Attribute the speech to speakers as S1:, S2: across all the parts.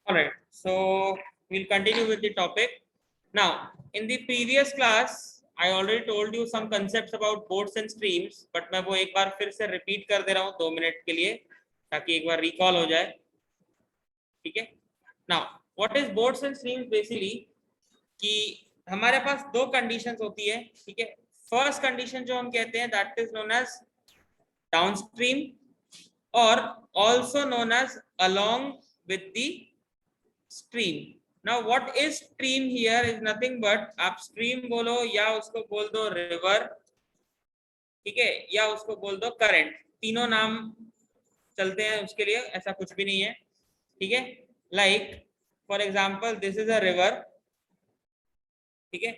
S1: All right, so we'll continue with the topic. Now, in the previous class, I already told you some concepts about boats and streams, but मैं वो एक बार फिर से repeat कर दे रहा हूँ 2 minute के लिए, ताकि एक बार recall हो जाए, ठीक है? Now, what is boats and streams basically? कि हमारे पास दो conditions होती है, ठीक है? First condition जो हम कहते हैं, that is known as downstream, or also known as along with the stream. Now what is stream here is nothing but आप stream बोलो या उसको बोल दो river, ठीक है, या उसको बोल दो current, तीनों नाम चलते हैं उसके लिए, ऐसा कुछ भी नहीं है, ठीक है? Like for example this is a river, ठीक है,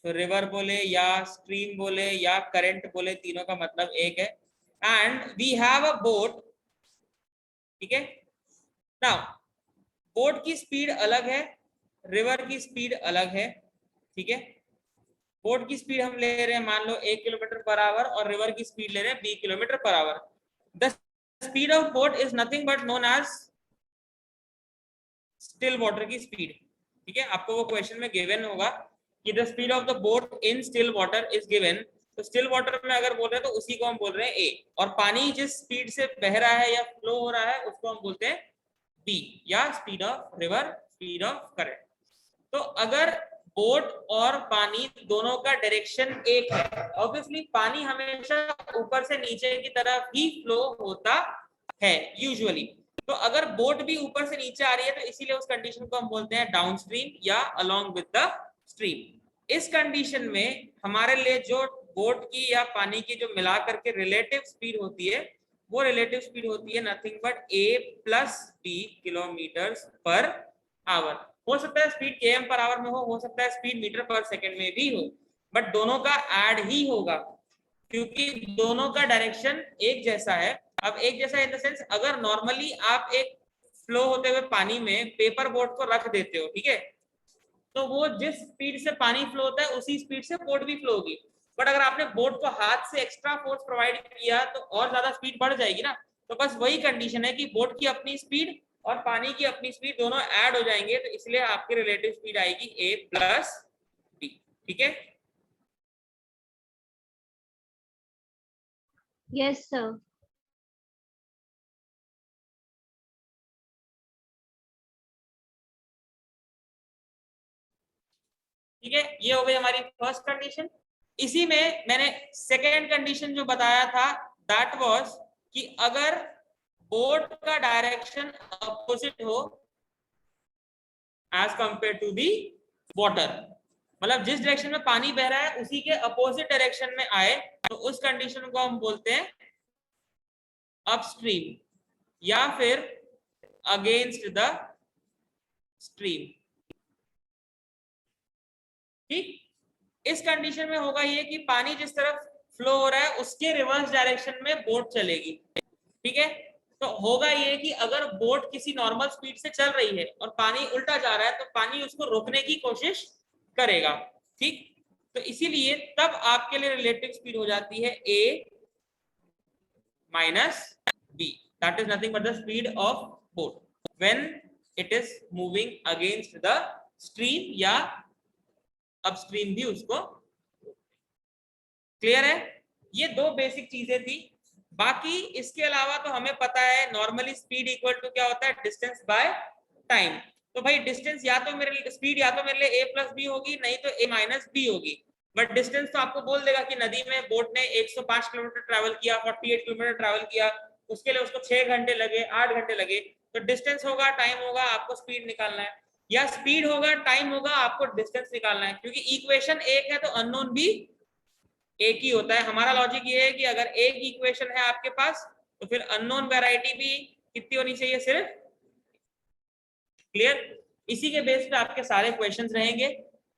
S1: तो river बोले या stream बोले या current बोले, तीनों का मतलब एक है. And we have a boat, ठीक है. Now बोट की स्पीड अलग है, रिवर की स्पीड अलग है, ठीक है. बोट की स्पीड हम ले रहे हैं मान लो 1 किलोमीटर पर आवर और रिवर की स्पीड ले रहे हैं 20 kilometre per hour. The speed of boat is nothing but known as still water की स्पीड, ठीक है. आपको वो क्वेश्चन में गिवन होगा कि the speed of the boat in still water is given, तो स्टिल वाटर में अगर बोल रहे हैं तो उसी को हम बोल रहे हैं ए, और पानी जिस स्पीड से बह रहा है या फ्लो हो रहा है उसको हम बोलते हैं बी, या speed of river, speed of current. तो अगर बोट और पानी दोनों का डायरेक्शन एक है, ऑब्वियसली पानी हमेशा ऊपर से नीचे की तरफ ही फ्लो होता है यूजुअली. तो अगर बोट भी ऊपर से नीचे आ रही है तो इसीलिए उस कंडीशन को हम बोलते हैं डाउनस्ट्रीम या अलोंग विद द स्ट्रीम. इस कंडीशन में हमारे लिए जो बोट की या पानी की जो मिला करके रिलेटिव स्पीड होती है, वो रिलेटिव स्पीड होती है nothing but a plus b kilometres per hour. हो सकता है स्पीड km पर आवर में हो सकता है स्पीड मीटर पर सेकंड में भी हो, बट दोनों का ऐड ही होगा क्योंकि दोनों का डायरेक्शन एक जैसा है. अब एक जैसा इन द सेंस, अगर नॉर्मली आप एक फ्लो होते हुए पानी में पेपर बोट को रख देते हो, ठीक है, तो वो जिस स्पीड से पानी फ्लो होता है उसी स्पीड से बोट भी फ्लो होगी. बट अगर आपने बोट को हाथ से एक्स्ट्रा फोर्स प्रोवाइड किया तो और ज्यादा स्पीड बढ़ जाएगी ना. तो बस वही कंडीशन है कि बोट की अपनी स्पीड और पानी की अपनी स्पीड दोनों ऐड हो जाएंगे, तो इसलिए आपकी रिलेटिव स्पीड आएगी a प्लस बी, ठीक है.
S2: Yes sir.
S1: ठीक है, ये हो गई हमारी फर्स्ट कंडीशन. इसी में मैंने सेकेंड कंडीशन जो बताया था दैट वाज कि अगर बोट का डायरेक्शन अपोजिट हो as compare to the water, मतलब जिस डायरेक्शन में पानी बह रहा है उसी के अपोजिट डायरेक्शन में आए, तो उस कंडीशन को हम बोलते हैं अपस्ट्रीम या फिर अगेंस्ट द स्ट्रीम. ठीक, इस कंडीशन में होगा ये कि पानी जिस तरफ फ्लो हो रहा है उसके रिवर्स डायरेक्शन में बोट चलेगी, ठीक है. तो होगा ये कि अगर बोट किसी नॉर्मल स्पीड से चल रही है और पानी उल्टा जा रहा है तो पानी उसको रोकने की कोशिश करेगा, ठीक. तो इसीलिए तब आपके लिए रिलेटिव स्पीड हो जाती है a minus b, that is nothing but the speed of boat when it is moving against the stream या अपस्ट्रीम भी उसको. क्लियर है? ये दो बेसिक चीजें थी. बाकी इसके अलावा तो हमें पता है नॉर्मली स्पीड इक्वल टू क्या होता है, डिस्टेंस बाय टाइम. तो भाई डिस्टेंस या तो मेरे लिए स्पीड या तो मेरे लिए a प्लस बी होगी, नहीं तो a माइनस बी होगी. बट डिस्टेंस तो आपको बोल देगा कि नदी में बोट ने 105 किलोमीटर ट्रैवल किया, 48 किलोमीटर ट्रैवल किया, उसके लिए उसको 6 घंटे लगे, 8 घंटे लगे. तो डिस्टेंस होगा, टाइम होगा, आपको स्पीड निकालना है, या स्पीड होगा, टाइम होगा, आपको डिस्टेंस निकालना है. क्योंकि इक्वेशन एक है तो अननोन भी एक ही होता है. हमारा लॉजिक ये है कि अगर एक इक्वेशन है आपके पास तो फिर अननोन वैरायटी भी कितनी होनी चाहिए, सिर्फ. क्लियर? इसी के बेस पे आपके सारे क्वेश्चंस रहेंगे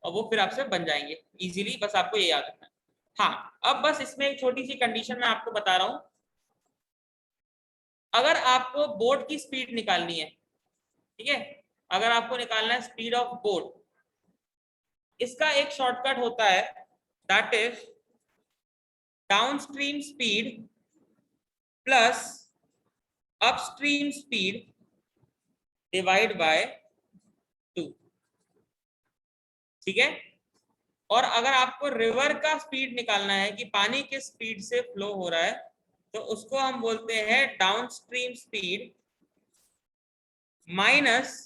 S1: और वो फिर आपसे बन जाएंगे इजीली, बस आपको ये याद रखना है. हाँ, अब बस इसमें एक छोटी सी कंडीशन मैं आपको बता रहा हूं. अगर आपको बोट की स्पीड निकालनी है, ठीक है, अगर आपको निकालना है स्पीड ऑफ बोट, इसका एक शॉर्टकट होता है that is downstream speed plus upstream speed divide by 2, ठीक है। और अगर आपको रिवर का स्पीड निकालना है कि पानी किस स्पीड से फ्लो हो रहा है, तो उसको हम बोलते हैं downstream speed minus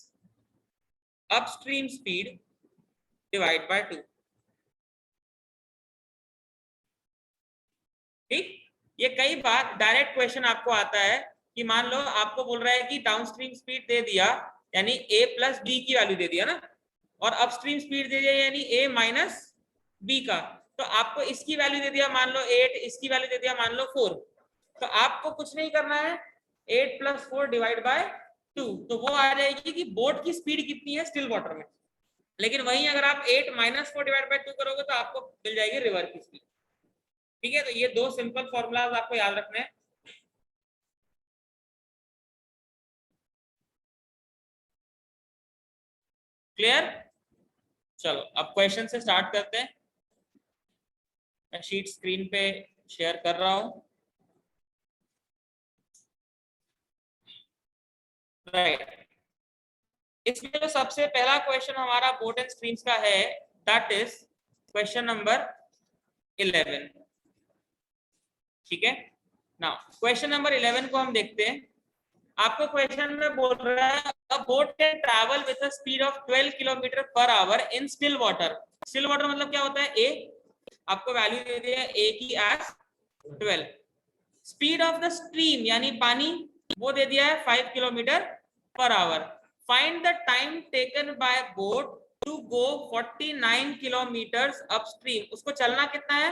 S1: upstream speed divide by 2। ठीक, ये कई बार डायरेक्ट क्वेश्चन आपको आता है कि मान लो आपको बोल रहा है कि डाउनस्ट्रीम स्पीड दे दिया यानी a प्लस बी की वैल्यू दे दिया ना, और अपस्ट्रीम स्पीड दे दिया यानी a माइनस बी का, तो आपको इसकी वैल्यू दे दिया मान लो 8, इसकी वैल्यू दे दिया मान लो 4, तो आपको कुछ नहीं करना है, 8 प्लस 4 डिवाइड बाय 2, तो वो आ जाएगी कि बोट की स्पीड कितनी है स्टिल वाटर में। लेकिन वहीं अगर आप 8 माइनस 4 डिवाइड बाय 2 करोगे तो आपको मिल जाएगी रिवर की स्पीड। ठीक है, तो ये दो सिंपल फॉर्मूलाज आपको याद रखने हैं। क्लियर? चलो अब क्वेश्चन से स्टार्ट करते हैं। मैं शीट स्क्रीन पे शेयर कर रहा हूं। राइट, इसमें जो सबसे पहला क्वेश्चन हमारा बोट एंड स्ट्रीम्स का है, दैट इज क्वेश्चन नंबर 11। ठीक है, नाउ क्वेश्चन नंबर 11 को हम देखते हैं। आपको क्वेश्चन में बोल रहा है अ boat can travel with a speed of 12 kilometre per our in still water. Still water मतलब क्या होता है, ए, आपको वैल्यू दे दिया है ए की as 12। Speed of the stream यानी पानी वो दे दिया है 5 kilometre per hour. Find the time taken by boat to go 49 kilometre upstream. उसको चलना कितना है,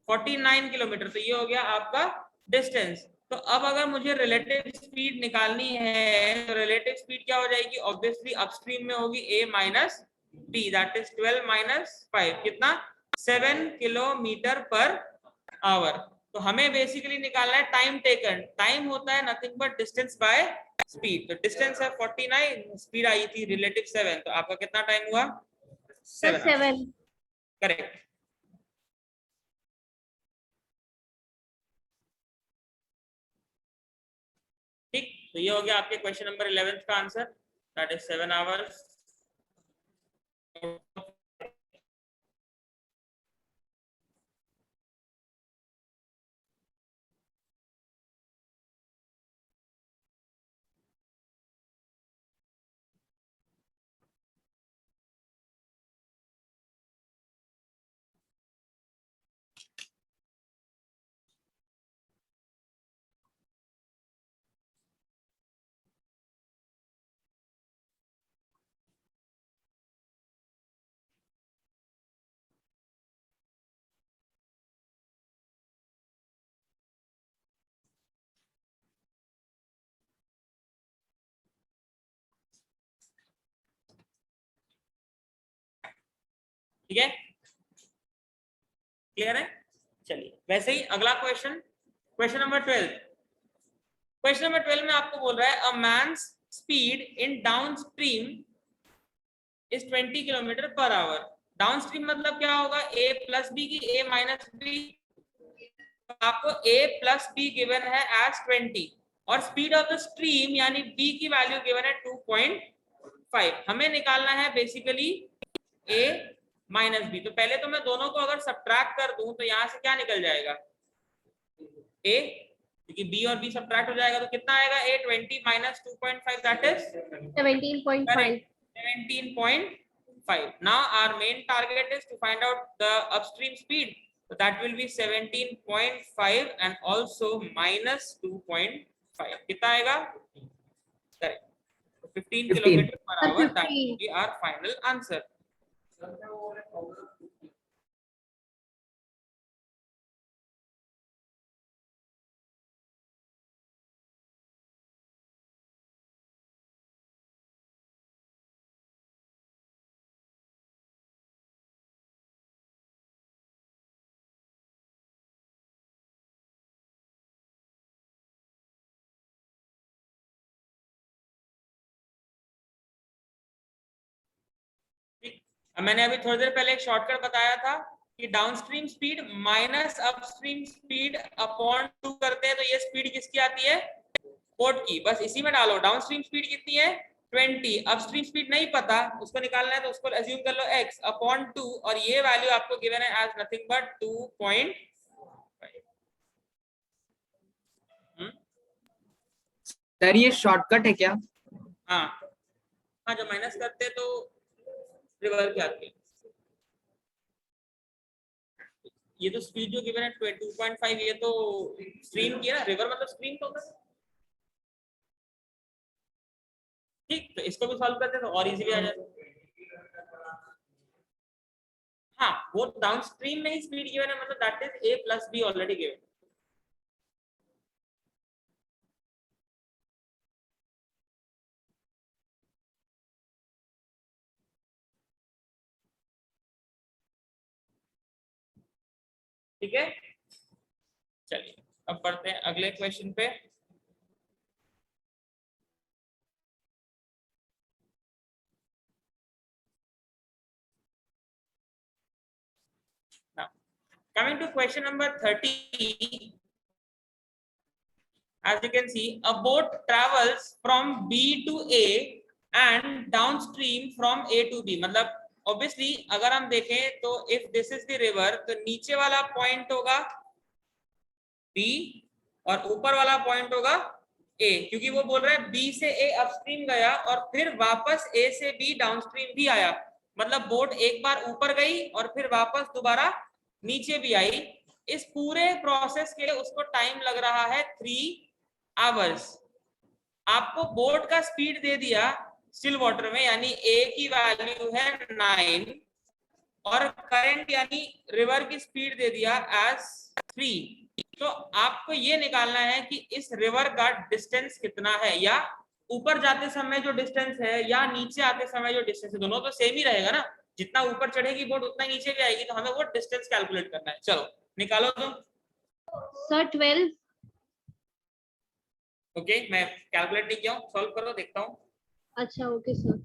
S1: 49 किलोमीटर, तो ये हो गया आपका डिस्टेंस। तो अब अगर मुझे रिलेटिव स्पीड निकालनी है तो रिलेटिव स्पीड क्या हो जाएगी, ऑब्वियसली अपस्ट्रीम में होगी a minus b, that is 12 minus 5, कितना, 7 किलोमीटर पर आवर। तो हमें बेसिकली निकालना है टाइम टेकन। टाइम होता है nothing but distance by speed, तो डिस्टेंस है 49, स्पीड आई थी रिलेटिव 7, तो आपका कितना टाइम हुआ, 7। करेक्ट। ठीक, तो ये हो गया आपके क्वेश्चन नंबर 11 का आंसर, दैट इज 7 आवर्स। ठीक है, क्लियर है? चलिए वैसे ही अगला question, question number 12। Question number 12 में आपको बोल रहा है a man's speed in downstream is 20 kilometre per hour. Downstream मतलब क्या होगा, a प्लस बी की a माइनस बी, आपको a प्लस बी गिवन है एज 20 और स्पीड ऑफ द स्ट्रीम यानी b की वैल्यू गिवन है 2.5। हमें निकालना है बेसिकली a माइनस बी। तो पहले तो मैं दोनों को अगर सब्ट्रैक्ट कर दूं तो यहां से क्या निकल जाएगा, a, क्योंकि b और b सब्ट्रैक्ट हो जाएगा तो कितना आएगा, a 20 minus 2.5 that is
S2: 17.5.
S1: 17.5. Now our main target is to find out the upstream speed. So that will be 17.5 and also minus 2.5. कितना आएगा? Correct. 15 kilometer per hour. That will be our final answer. मैंने अभी थोड़ी देर पहले एक shortcut बताया था कि downstream speed minus upstream speed upon 2 करते हैं, तो ये स्पीड किसकी आती है, बोट की। बस इसी में डालो डाउनस्ट्रीम स्पीड कितनी है 20, अपस्ट्रीम स्पीड नहीं पता, उसको निकालना है तो उसको अज्यूम कर लो x अपॉन 2 और ये वैल्यू आपको गिवन है एज नथिंग बट 2.5।
S3: सर ये शॉर्टकट है क्या?
S1: हाँ हाँ, जब माइनस करते तो रिवर क्या आती है। ये तो स्पीड जो गिवन है 2.5, ये तो स्ट्रीम की है ना, रिवर मतलब स्ट्रीम तो होता है। ठीक, तो इसको भी सॉल्व करते तो और इजीली आ जाता। हाँ, वो डाउनस्ट्रीम में ही स्पीड गिवन है, मतलब that is a plus b already given. ठीक है, चलिए अब बढ़ते हैं अगले क्वेश्चन पे। Now, coming to question number 30, as you can see, a boat travels from B to A and downstream from A to B। मतलब obviously अगर हम देखें तो if this is the river, तो नीचे वाला पॉइंट होगा B और ऊपर वाला पॉइंट होगा A, क्योंकि वो बोल रहा है B से A अपस्ट्रीम गया और फिर वापस A से B डाउनस्ट्रीम भी आया। मतलब बोट एक बार ऊपर गई और फिर वापस दोबारा नीचे भी आई। इस पूरे प्रोसेस के लिए उसको टाइम लग रहा है 3 आवर्स। आपको बोट का स्पीड दे दिया स्टिल वाटर में, यानी A की वैल्यू है 9 और करंट यानी रिवर की स्पीड दे दिया एज 3। तो आपको ये निकालना है कि इस रिवर का डिस्टेंस कितना है, या ऊपर जाते समय जो डिस्टेंस है या नीचे आते समय जो डिस्टेंस है, दोनों तो सेम ही रहेगा ना। जितना ऊपर चढ़ेगी बोट उतना नीचे भी आएगी, तो हमें वो डिस्टेंस कैलकुलेट करना है। चलो निकालो तुम।
S2: सर 12।
S1: ओके, मैं कैलकुलेट नहीं किया हूँ, सॉल्व करो देखता हूँ।
S2: अच्छा ओके सर।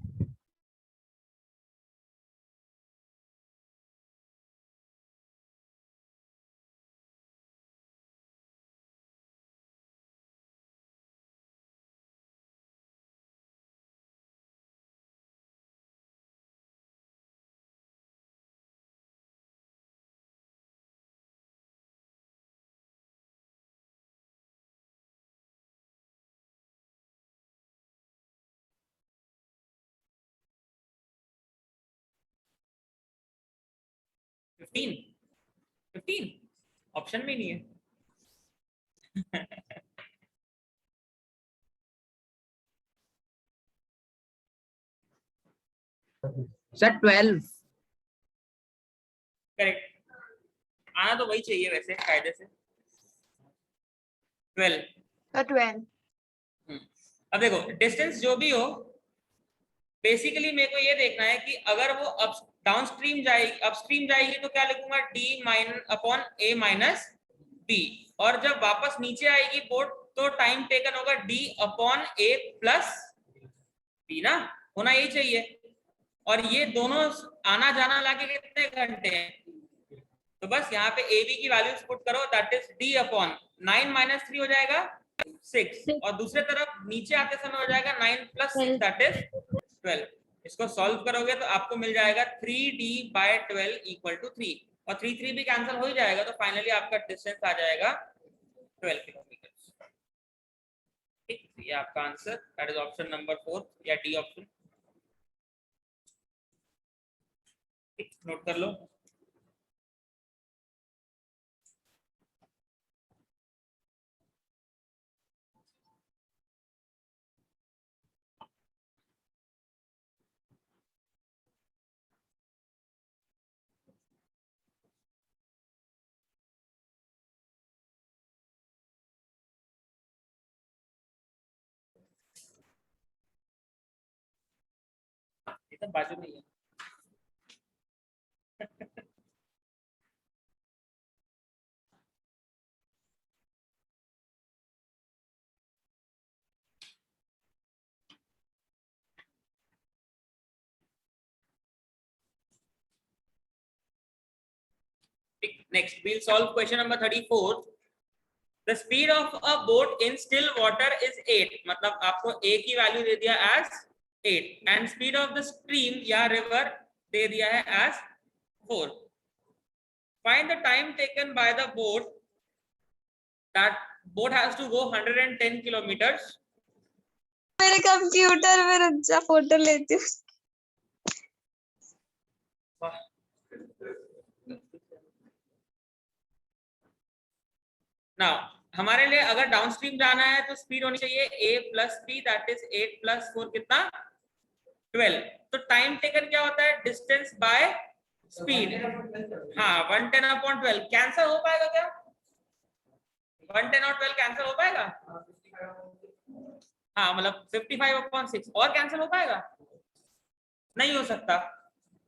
S1: फिफ्टीन 15 ऑप्शन में नहीं है।
S3: सर 12।
S1: करेक्ट, आना तो वही चाहिए वैसे कायदे से। 12।
S4: 12।
S1: अब देखो डिस्टेंस जो भी हो, बेसिकली मेरे को ये देखना है कि अगर वो अप डाउनस्ट्रीम जाएगी, अपस्ट्रीम जाएगी तो क्या लिखूंगा d minus upon a minus b, और जब वापस नीचे आएगी बोट तो टाइम टेकन होगा d upon a plus b ना, होना यही चाहिए। और ये दोनों आना जाना लाके कितने घंटे हैं, तो बस यहाँ पे a b की वैल्यूज पुट करो, that is d upon 9 minus 3 हो जाएगा 6, और दूसरे तरफ नीचे आते समय हो जाएगा 9 प्लस 6 दैट इज 12। इसको सॉल्व करोगे तो आपको मिल जाएगा 3d/12 इक्वल टू 3, और 3 भी कैंसिल हो ही जाएगा, तो फाइनली आपका डिस्टेंस आ जाएगा 12 किलोमीटर। ठीक, ये आपका answer that is option number 4 या डी ऑप्शन। ठीक, नोट कर लो। एकदम बाजू में ही है। Next, we'll solve question number 34. The speed of a boat in still water is 8। मतलब आपको a की वैल्यू दे दिया as 8 and speed of the stream या रिवर दे दिया है as 4. Find the time taken by the boat, that boat has to go 110 kilometres.
S4: मेरे computer में रुक जा, फोटो लेती हूँ.
S1: नाउ हमारे लिए अगर डाउनस्ट्रीम जाना है तो स्पीड होनी चाहिए a plus b, that is 8 plus 4 कितना 12. तो टाइम टेकन क्या होता है, डिस्टेंस बाय स्पीड. हाँ 110/12 कैंसिल हो पाएगा क्या? 110 और 12 कैंसिल हो पाएगा? हाँ मतलब 55/6 और कैंसिल हो पाएगा? नहीं हो सकता.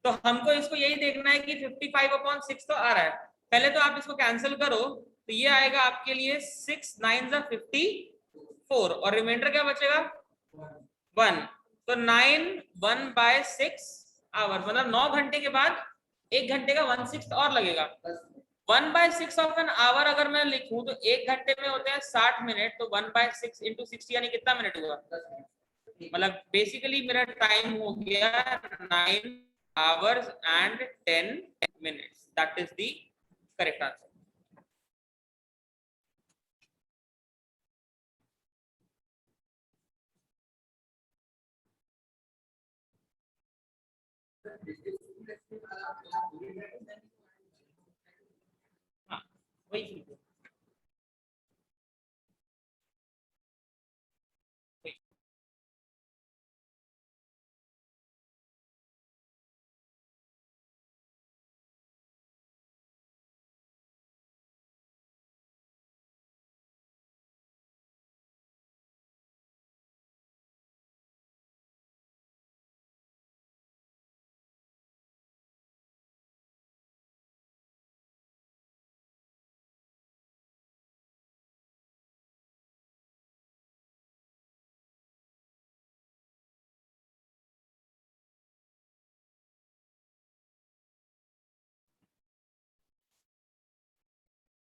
S1: तो हमको इसको यही देखना है कि 55/6 तो आ रहा है. पहले तो आप इसको कैंसिल करो तो ये आएगा आपके लिए 6 9 54 और रिमाइंडर क्या बचेगा 1. तो 9 1/6 आवर, मतलब 9 घंटे के बाद 1 घंटे का 1/6 और लगेगा. 1/6 ऑफ एन आवर अगर मैं लिखूं तो 1 घंटे में होते हैं 60 मिनट. तो 1/6 इंटू 60 यानी कितना मिनट हुआ, मतलब बेसिकली मेरा टाइम हो गया 9 hours and 10 minutes. That is the correct answer. हाँ वही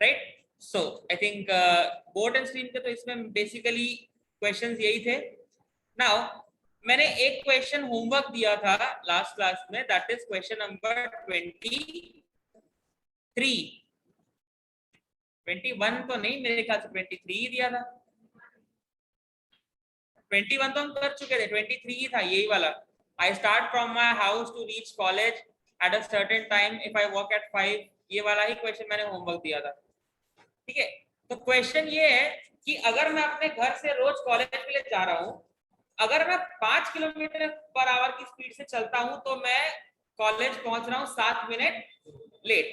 S1: right. So I think boat and stream के तो इसमें बेसिकली क्वेश्चंस यही थे. नाउ मैंने एक क्वेश्चन होमवर्क दिया था लास्ट क्लास में, दैट इज क्वेश्चन नंबर 23. 21 तो नहीं, मेरे ख्याल से 23 ही दिया था. 21 तो हम कर चुके थे, 23 ही था यही वाला. I start from my house to reach college at a certain time if I walk at 5. ये वाला ही क्वेश्चन मैंने होमवर्क दिया था. ठीक है. तो क्वेश्चन ये है कि अगर मैं अपने घर से रोज कॉलेज के लिए जा रहा हूँ, अगर मैं 5 किलोमीटर पर आवर की स्पीड से चलता हूँ तो मैं कॉलेज पहुंच रहा हूँ 7 मिनट लेट.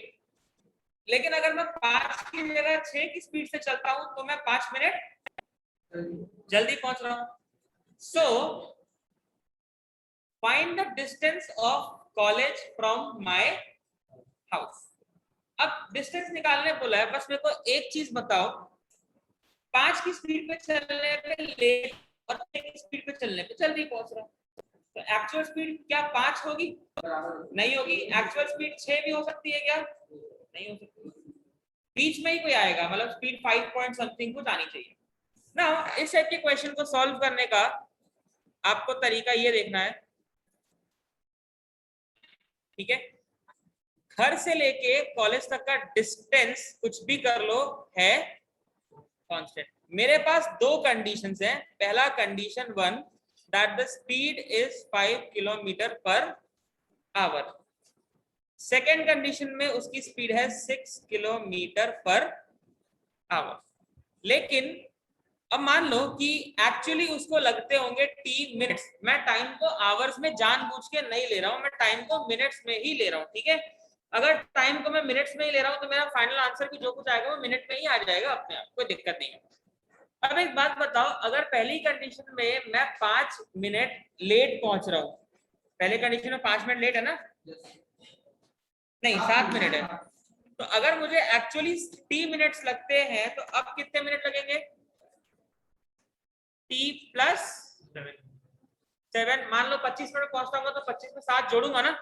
S1: लेकिन अगर मैं 5 की जगह 6 की स्पीड से चलता हूँ तो मैं 5 मिनट जल्दी पहुंच रहा हूँ. So find the distance of college from my house. अब डिस्टेंस निकालने बोला है, बस मेरे को एक चीज बताओ, 5 की स्पीड पे चलने पे लेट और 6 की स्पीड पे चलने पे जल्दी पहुंच रहा हूं. तो एक्चुअल स्पीड क्या 5 होगी? नहीं होगी. एक्चुअल स्पीड 6 भी हो सकती है क्या? नहीं हो सकती. बीच में ही कोई आएगा, मतलब स्पीड 5 पॉइंट समथिंग कुछ आनी चाहिए ना. इस टाइप के क्वेश्चन को सॉल्व करने का आपको तरीका ये देखना है. ठीक है. घर से लेके कॉलेज तक का डिस्टेंस कुछ भी कर लो है कांस्टेंट. मेरे पास दो कंडीशंस हैं. पहला condition 1 that the speed is 5 kilometre per our. Second condition में उसकी स्पीड है 6 किलोमीटर पर आवर. लेकिन अब मान लो कि एक्चुअली उसको लगते होंगे t मिनट्स. मैं टाइम को आवर्स में जानबूझ के नहीं ले रहा हूं, मैं टाइम को मिनट्स में ही ले रहा हूं. ठीक है. अगर टाइम को मैं मिनट्स में ही ले रहा हूं तो मेरा फाइनल आंसर भी जो कुछ आएगा वो मिनट में ही आ जाएगा अपने आप, कोई दिक्कत नहीं है. अब एक बात बताओ, अगर पहली कंडीशन में मैं 5 मिनट लेट पहुंच रहा हूं, पहले कंडीशन में 5 मिनट लेट है ना? नहीं 7 मिनट है. तो अगर मुझे एक्चुअली t मिनट्स लगते हैं तो अब कितने मिनट लगेंगे? t plus 7. मान लो 25 मिनट पहुंचता होगा तो 25 में 7 जोड़ूंगा ना.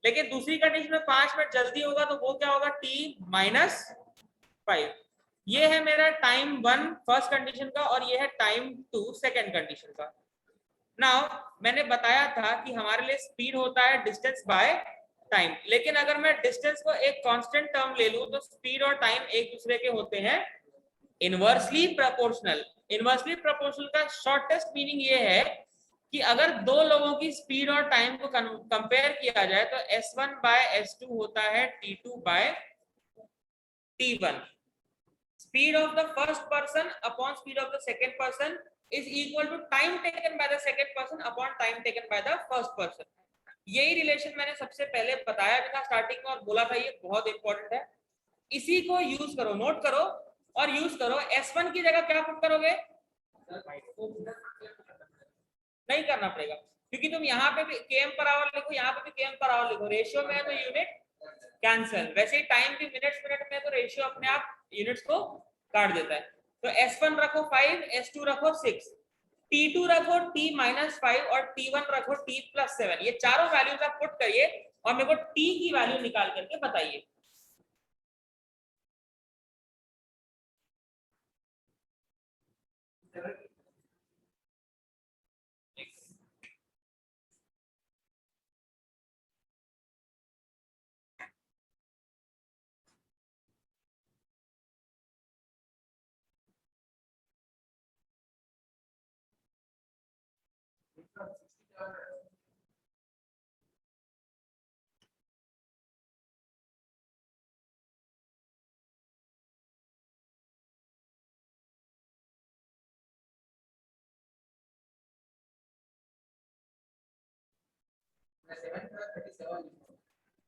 S1: लेकिन दूसरी कंडीशन में 5 मिनट जल्दी होगा तो वो क्या होगा? t minus 5. ये है मेरा टाइम 1 फर्स्ट कंडीशन का और ये है टाइम 2 सेकेंड कंडीशन का. नाउ मैंने बताया था कि हमारे लिए स्पीड होता है डिस्टेंस बाय टाइम, लेकिन अगर मैं डिस्टेंस को एक कांस्टेंट टर्म ले लूं तो स्पीड और टाइम एक दूसरे के होते हैं इनवर्सली प्रोपोर्शनल। इनवर्सली प्रोपोर्शनल का शॉर्टेस्ट मीनिंग ये है कि अगर दो लोगों की स्पीड और टाइम को कंपेयर किया जाए तो S1 बाय S2 होता है T2 by T1। Speed of the first person upon speed of the second person is equal to time taken by the second person upon time taken by the first person। यही relation मैंने सबसे पहले बताया भी था starting में और बोला था ये बहुत इंपॉर्टेंट है। इसी को यूज करो, नोट करो और यूज करो। S1 की जगह क्या पुट करोगे? नहीं करना पड़ेगा क्योंकि तुम यहाँ पे भी km पर आवर लिखो, यहाँ पे भी km पर आवर लिखो, रेशियो में है तो यूनिट कैंसिल। वैसे ही टाइम भी मिनट्स मिनट में, तो रेशियो अपने आप यूनिट्स को काट देता है। तो S1 रखो 5, S2 रखो 6, T2 रखो T-5 और T1 रखो T+7। ये चारों वैल्यूज आप पुट करिए और मेरे को T की वैल्यू निकाल करके बताइए।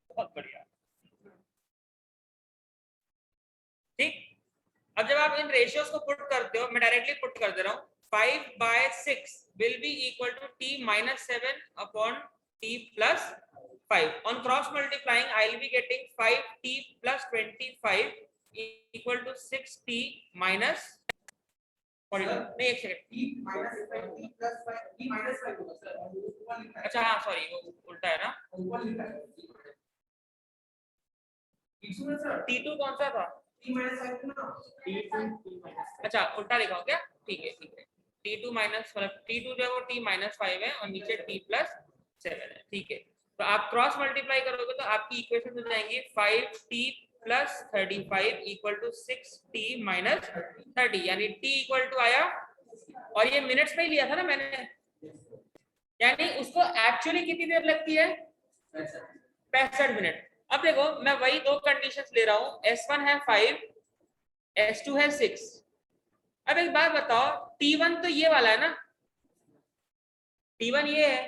S1: बहुत बढ़िया, ठीक। अब जब आप इन रेशियोज को पुट करते हो, मैं डायरेक्टली पुट कर दे रहा हूँ, 5/6 will be equal to T-7 upon T+5। On cross multiplying, I will be getting 5T plus 25 equal to 6T minus 42। नहीं, एक सेकंड, अच्छा हाँ सॉरी वो उल्टा है ना। T2 कौन सा था? अच्छा उल्टा लिखा हो क्या? ठीक है ठीक है। T2 माइनस T2 जो है वो T-5 है और नीचे T+7 है, ठीक है। तो आप क्रॉस मल्टीप्लाई करोगे तो आपकी इक्वेशन हो जाएंगी 5T plus 35 equal to 6T minus 30, यानी T इक्वल टू आया, और ये मिनट्स में ही लिया था ना मैंने, यानी उसको एक्चुअली कितनी देर लगती है? 65 मिनट। अब देखो मैं वही दो कंडीशंस ले रहा हूँ, S1 है 5, S2 है 6। अब एक बात बताओ, T1 तो ये वाला है ना, T1 ये है,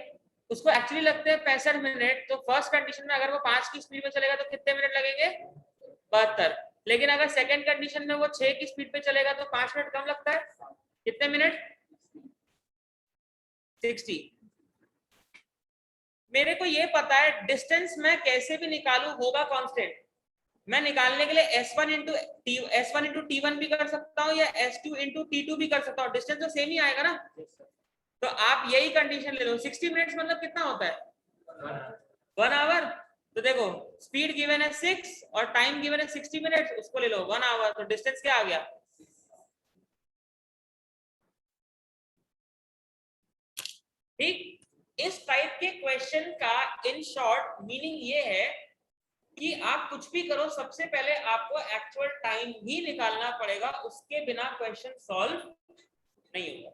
S1: उसको एक्चुअली लगते हैं 65 मिनट। तो फर्स्ट कंडीशन में अगर वो 5 की स्पीड में चलेगा तो कितने मिनट लगेंगे? 72। लेकिन अगर सेकंड कंडीशन में वो 6 की स्पीड पे चलेगा तो 5 मिनट कम लगता है, कितने मिनट? 60। मेरे को ये पता है डिस्टेंस मैं कैसे भी निकालू होगा कांस्टेंट। मैं निकालने के लिए S1 इंटू T1 भी कर सकता हूँ या S2 इंटू T2 भी कर सकता हूँ, डिस्टेंस तो सेम ही आएगा ना। तो आप यही कंडीशन ले लो। 60 मिनट्स मतलब कितना होता है? 1 आवर। तो देखो स्पीड गिवन है 6 और टाइम गिवन है 60 मिनट्स, उसको ले लो 1 आवर। तो डिस्टेंस क्या आ गया? ठीक। इस टाइप के क्वेश्चन का इन शॉर्ट मीनिंग ये है कि आप कुछ भी करो, सबसे पहले आपको एक्चुअल टाइम ही निकालना पड़ेगा, उसके बिना क्वेश्चन सॉल्व नहीं होगा।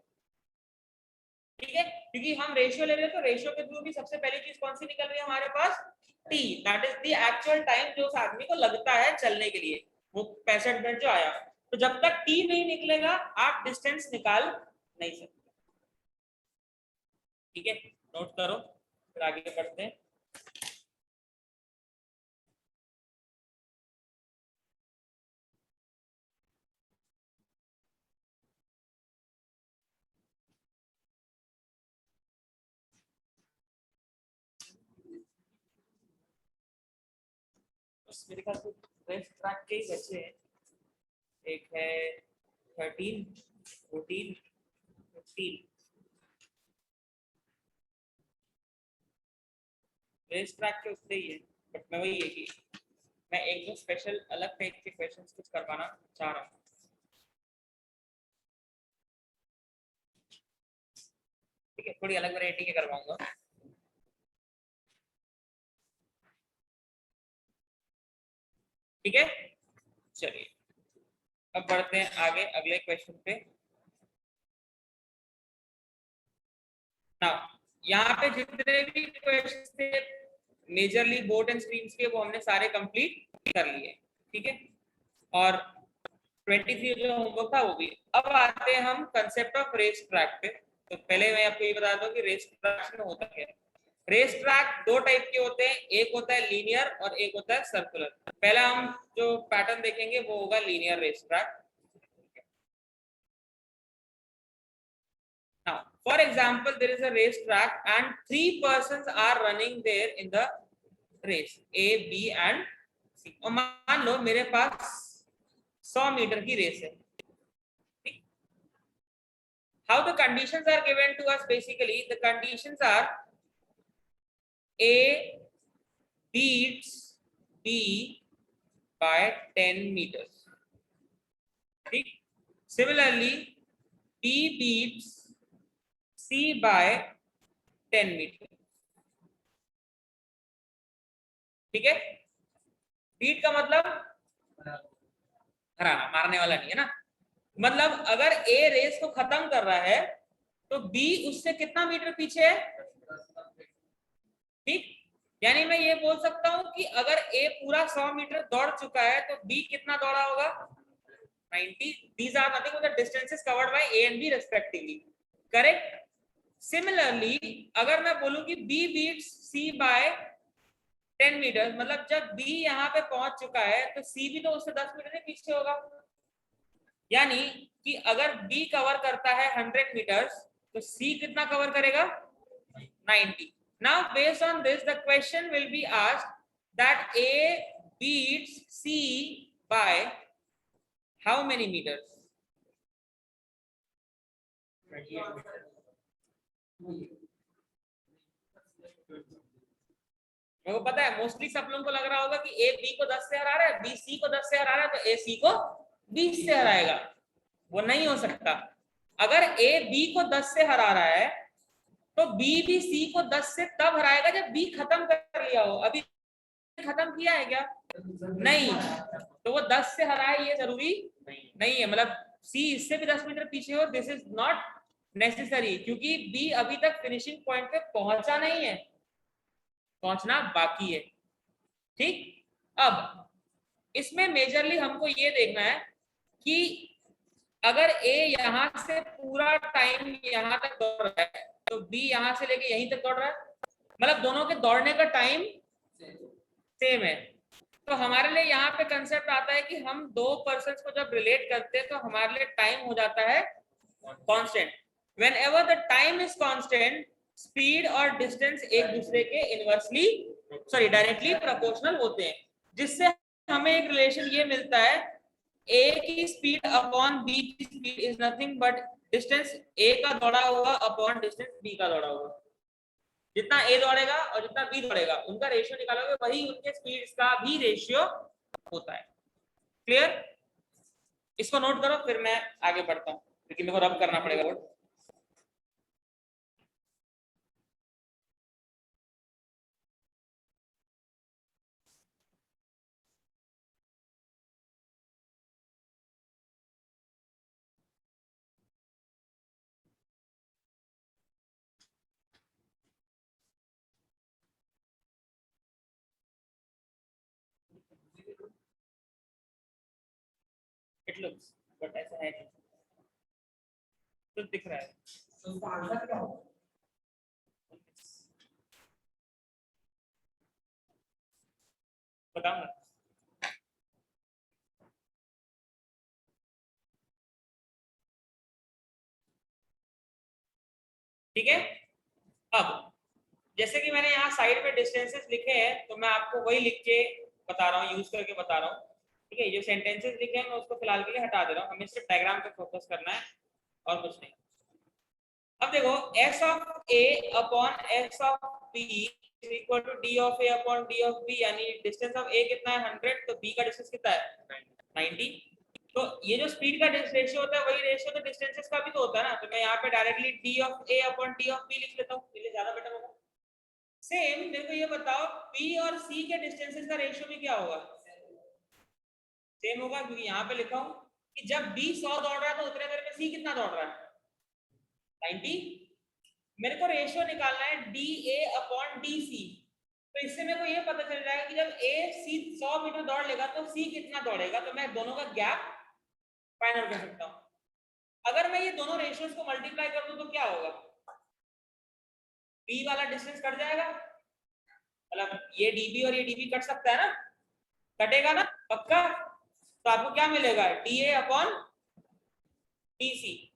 S1: ठीक है, क्योंकि हम रेशियो ले रहे हैं तो रेशियो के थ्रू भी सबसे पहली चीज कौन सी निकल रही है हमारे पास? T, that is the actual time जो उस आदमी को लगता है चलने के लिए, वो 65 मिनट जो आया। तो जब तक टी नहीं निकलेगा आप डिस्टेंस निकाल नहीं सकते। ठीक है, नोट करो, फिर आगे बढ़ते हैं। मेरे ख्याल से रेस ट्रैक के ही बच्चे हैं, एक है 13, 14, 15। रेस ट्रैक के उतने ही है, बट मैं वही है कि मैं एक दो स्पेशल अलग टाइप के क्वेश्चंस कुछ करवाना चाह रहा हूँ। ठीक है, थोड़ी अलग वैरायटी के करवाऊंगा। ठीक है, चलिए अब बढ़ते हैं आगे अगले क्वेश्चन पे। ना यहाँ पे जितने भी क्वेश्चन थे मेजरली बोट एंड स्ट्रीम्स के, वो हमने सारे कंप्लीट कर लिए। ठीक है, और 23 जो होमवर्क था वो भी। अब आते हैं हम कंसेप्ट ऑफ रेस ट्रैक पे। तो पहले मैं आपको ये बता दूं कि रेस ट्रैक में होता क्या है। रेस ट्रैक दो टाइप के होते हैं, एक होता है लीनियर और एक होता है सर्कुलर। पहला हम जो पैटर्न देखेंगे वो होगा linear race track. Now, for example, there is a race track and 3 persons are running there in the race A, B and C. और मान लो मेरे पास 100 मीटर की रेस है। How the conditions are given to us? Basically, the conditions are A beats B by 10 meters. ठीक? Similarly, B beats C by 10 metre. ठीक है, beat का मतलब हराना, मारने वाला नहीं है ना। मतलब अगर ए रेस को खत्म कर रहा है तो बी उससे कितना मीटर पीछे है। ठीक, यानी मैं ये बोल सकता हूं कि अगर ए पूरा 100 मीटर दौड़ चुका है तो बी कितना दौड़ा होगा, 90। These are nothing but the distances covered by A and B respectively. Correct? Similarly, अगर मैं बोलूं कि B beats C by 10 metre, मतलब जब B यहाँ पे पहुंच चुका है तो C भी तो उससे 10 मीटर पीछे होगा। यानी कि अगर B कवर करता है 100 मीटर्स तो C कितना कवर करेगा, 90। Now based on this the question will be asked that A beats C by how many meters? मेरे को पता है मोस्टली सब लोगों को लग रहा होगा कि ए बी को 10 से हरा रहा है, बी सी को 10 से हरा रहा है, तो ए सी को 20 से हराएगा। वो नहीं हो सकता। अगर ए बी को 10 से हरा रहा है तो बी भी सी को 10 से तब हराएगा जब बी खत्म कर लिया हो। अभी खत्म किया है क्या, नहीं, तो वो 10 से हराए ये जरूरी नहीं है। मतलब सी इससे भी 10 मीटर पीछे हो, दिस इज नॉट नेसेसरी, क्योंकि बी अभी तक फिनिशिंग पॉइंट पे पहुंचा नहीं है, पहुंचना बाकी है। ठीक, अब इसमें मेजरली हमको ये देखना है कि अगर ए यहां से पूरा टाइम यहां तक दौड़ रहा है तो बी यहां से लेके यहीं तक दौड़ रहा है, मतलब दोनों के दौड़ने का टाइम सेम है। तो हमारे लिए यहाँ पे कंसेप्ट आता है कि हम दो पर्सन्स को जब रिलेट करते हैं तो हमारे लिए टाइम हो जाता है constant. Whenever the time is constant, speed और डिस्टेंस एक दूसरे के इनवर्सली डायरेक्टली प्रोपोर्शनल होते हैं, जिससे हमें एक रिलेशन ये मिलता है ए की स्पीड अपॉन बी की speed is nothing but distance A का दौड़ा हुआ अपॉन डिस्टेंस बी का दौड़ा हुआ। जितना ए दौड़ेगा और जितना बी दौड़ेगा उनका रेशियो निकालोगे, वही उनके स्पीड्स का भी रेशियो होता है। क्लियर? इसको नोट करो, फिर मैं आगे बढ़ता हूँ क्योंकि मेरे को रब करना पड़ेगा बोर्ड। It looks, but ऐसा है नहीं, तो दिख रहा है। तो इसका आंसर क्या होगा? बताऊं ना? ठीक है, अब जैसे कि मैंने यहाँ साइड में डिस्टेंसेस लिखे हैं तो मैं आपको वही लिख के बता रहा हूँ, यूज करके बता रहा हूँ। ठीक है, जो सेंटेंसेस लिखे हैं मैं उसको फिलहाल के लिए हटा दे रहा हूँ, हमें सिर्फ डायग्राम पे फोकस करना है और कुछ नहीं। अब देखो s of a upon s of b is equal to d of a upon d of b, यानी डिस्टेंस ऑफ a कितना है 100, तो b का डिस्टेंस कितना है 90। तो ये जो स्पीड का रेशियो होता है वही रेशियो तो डिस्टेंसेस का भी तो होता है ना, तो मैं यहाँ पे directly d of A upon d of b लिख लेता हूँ, इसलिए ज्यादा बेटर होगा। सेम मेरे को ये बताओ बी और सी के डिस्टेंसेस का रेशियो भी क्या होगा, सेम होगा, क्योंकि यहाँ पे लिखा हूँ कि जब बी 100 दौड़ रहा है तो उतने देर में सी कितना दौड़ रहा है 90। मेरे को रेशियो निकालना है d a upon D c, तो इससे मेरे को ये पता चल जाएगा कि जब ए सी 100 मीटर दौड़ लेगा तो सी कितना दौड़ेगा, तो मैं दोनों का गैप फाइंड आउट कर सकता हूँ। अगर मैं ये दोनों रेशियोज को मल्टीप्लाई कर दूं तो क्या होगा, बी वाला डिस्टेंस कट जाएगा, मतलब ये डीबी और ये डीबी कट सकता है ना, कटेगा ना पक्का, तो आपको क्या मिलेगा d a upon D c,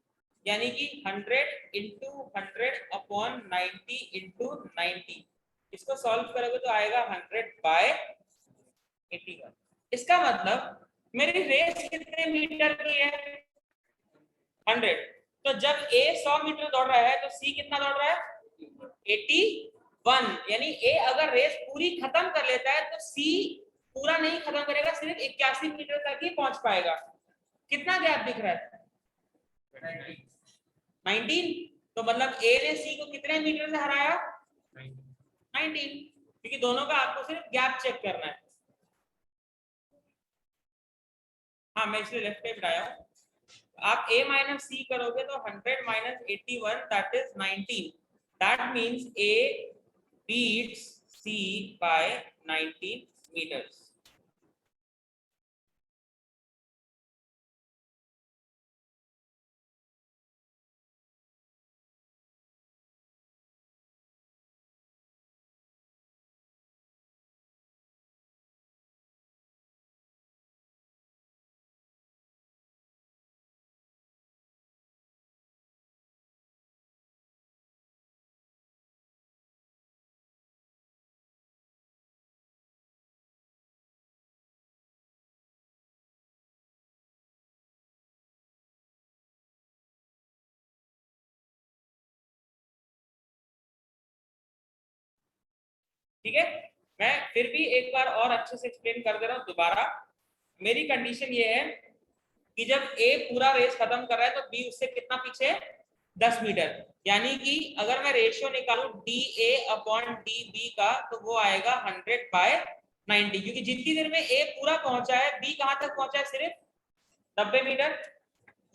S1: यानी कि 100 इंटू 100 अपॉन 90 इंटू 90। इसको सॉल्व करोगे तो आएगा 100/81। इसका मतलब मेरी रेस कितने मीटर की है 100, तो जब ए 100 मीटर दौड़ रहा है तो सी कितना दौड़ रहा है 81, यानी ए अगर रेस पूरी खत्म कर लेता है तो सी पूरा नहीं खत्म करेगा, सिर्फ 81 मीटर तक ही पहुंच पाएगा। कितना गैप दिख रहा है 19, तो मतलब ए ने सी को कितने मीटर से हराया 19, क्योंकि दोनों का आपको सिर्फ गैप चेक करना है। हाँ मैं इसलिए लेफ्ट पे बिठाया हूँ, आप a माइनस सी करोगे तो 100 minus 81 that is 19, that means a beats c by 19 meters। ठीक है, मैं फिर भी एक बार और अच्छे से एक्सप्लेन कर दे रहा हूँ दोबारा। मेरी कंडीशन ये है कि जब ए पूरा रेस खत्म कर रहा है तो बी उससे कितना पीछे 10 मीटर, यानी कि अगर मैं रेशियो निकालूं d a upon d b का तो वो आएगा 100/90, क्योंकि जितनी देर में ए पूरा पहुंचा है बी कहां तक पहुंचा है सिर्फ 90 मीटर।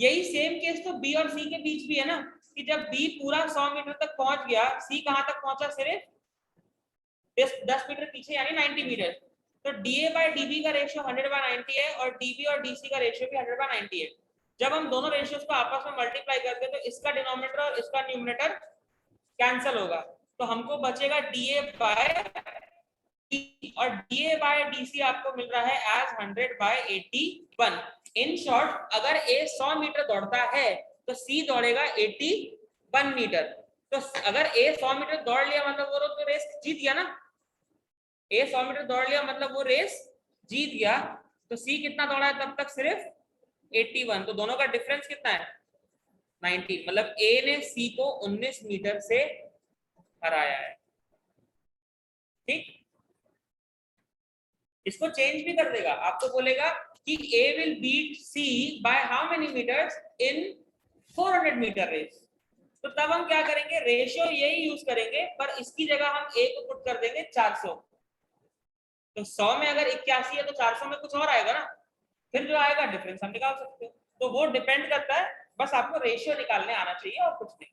S1: यही सेम केस तो बी और सी के बीच भी है ना, कि जब बी पूरा 100 मीटर तक पहुंच गया सी कहां तक पहुंचा सिर्फ 10 मीटर पीछे, यानी 90 मीटर। तो DA/DB का रेशियो 100/90 है और DB और DC का रेशियो भी 100/90 है। जब हम दोनों रेशियोज को आपस में मल्टीप्लाई करते हैं तो इसका डिनोमिनेटर और इसका न्यूमरेटर कैंसिल होगा, तो हमको बचेगा DA/D और DA/DC आपको मिल रहा है एज 100/81। इन शॉर्ट अगर A 100 मीटर दौड़ता है तो C दौड़ेगा 81 मीटर। तो अगर A 100 मीटर दौड़ लिया मतलब वो तो रेस जीत गया ना, A 100 मीटर दौड़ लिया मतलब वो रेस जीत गया, तो C कितना दौड़ा है तब तक सिर्फ 81, तो दोनों का डिफरेंस कितना है 90, मतलब A ने C को 19 मीटर से हराया है। ठीक, इसको चेंज भी कर देगा, आपको बोलेगा कि A will beat C by how many meters in 400 metre race, तो तब हम क्या करेंगे रेशियो यही यूज करेंगे, पर इसकी जगह हम A को पुट कर देंगे 400, तो 100 में अगर 81 है तो 400 में कुछ और आएगा ना, फिर जो आएगा डिफरेंस हम निकाल सकते हो। तो वो डिपेंड करता है, बस आपको रेशियो निकालने आना चाहिए और कुछ नहीं।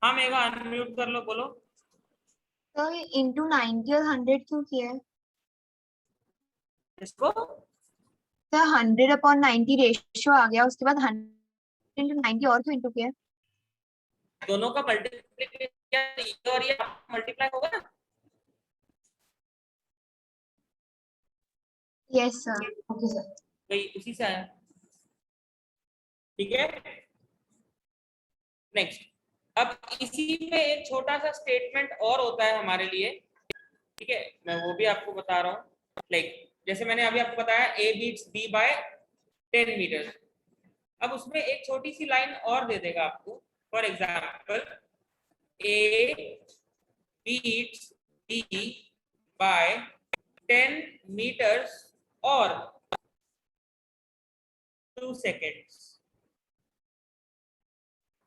S1: हाँ मेगा अनम्यूट कर लो, बोलो।
S4: तो इंटू 90 और 100 क्यों किया है?
S1: इसको
S4: तो 100/90 रेशियो आ गया, उसके बाद 100 इंटू 90 और क्यों इंटू किया है?
S1: दोनों का मल्टीप्लाई और ये मल्टीप्लाई होगा ना।
S4: Yes sir, okay sir.
S1: वही उसी से आया। ठीक है, नेक्स्ट। अब इसी में एक छोटा सा स्टेटमेंट और होता है हमारे लिए, ठीक है, मैं वो भी आपको बता रहा हूँ। लाइक जैसे मैंने अभी आपको बताया A beats B by 10 metre, अब उसमें एक छोटी सी लाइन और दे देगा आपको, for example A beats B by 10 meters or 2 seconds.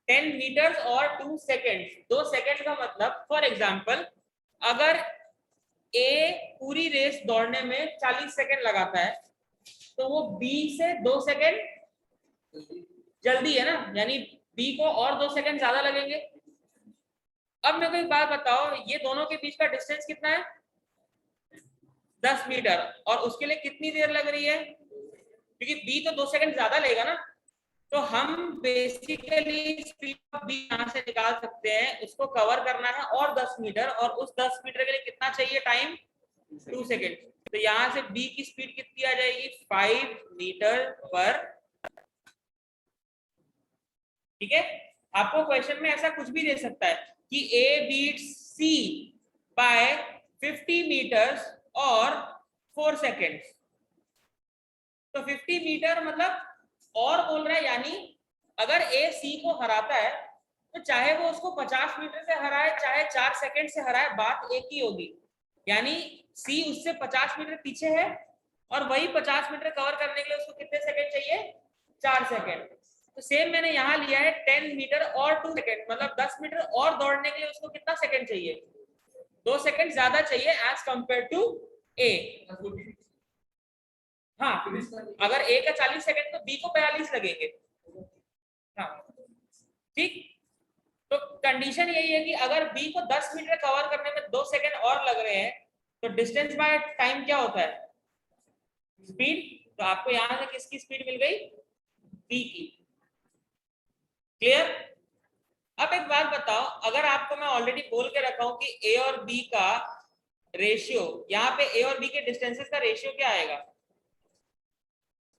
S1: 10 meters और 2 seconds. 2 सेकेंड का मतलब फॉर एग्जाम्पल अगर ए पूरी रेस दौड़ने में 40 सेकेंड लगाता है तो वो बी से 2 सेकेंड जल्दी है ना, यानी बी को और 2 सेकेंड ज्यादा लगेंगे। अब मेरे को एक बात बताओ, ये दोनों के बीच का डिस्टेंस कितना है? 10 मीटर, और उसके लिए कितनी देर लग रही है? क्योंकि बी तो 2 सेकंड ज्यादा लेगा ना, तो हम बेसिकली स्पीड ऑफ बी यहां से निकाल सकते हैं। उसको कवर करना है और 10 मीटर, और उस 10 मीटर के लिए कितना चाहिए टाइम? 2 सेकंड। तो यहां से बी की स्पीड कितनी आ जाएगी? 5 मीटर पर। ठीक है, आपको क्वेश्चन में ऐसा कुछ भी दे सकता है कि A beats C by 50 meters और 4 सेकेंड्स। तो 50 मीटर मतलब और बोल रहा है, यानी अगर ए सी को हराता है तो चाहे वो उसको 50 मीटर से हराए चाहे 4 सेकेंड से हराए, बात एक ही होगी। यानी सी उससे 50 मीटर पीछे है और वही 50 मीटर कवर करने के लिए उसको कितने सेकेंड चाहिए? 4 सेकेंड। तो सेम मैंने यहाँ लिया है 10 मीटर और 2 सेकेंड, मतलब 10 मीटर और दौड़ने के लिए उसको कितना सेकेंड चाहिए? 2 सेकेंड ज्यादा चाहिए एज कंपेयर टू ए। हाँ, अगर ए का 40 सेकेंड तो बी को 42 लगेंगे। हाँ ठीक, तो कंडीशन यही है कि अगर बी को 10 मीटर कवर करने में 2 सेकेंड और लग रहे हैं तो डिस्टेंस बाय टाइम क्या होता है? स्पीड। तो आपको यहां से किसकी स्पीड मिल गई? बी की। क्लियर? अब एक बात बताओ, अगर आपको मैं ऑलरेडी बोल के रखा हूं कि ए और बी का रेशियो, यहाँ पे ए और बी के डिस्टेंसेस का रेशियो क्या आएगा?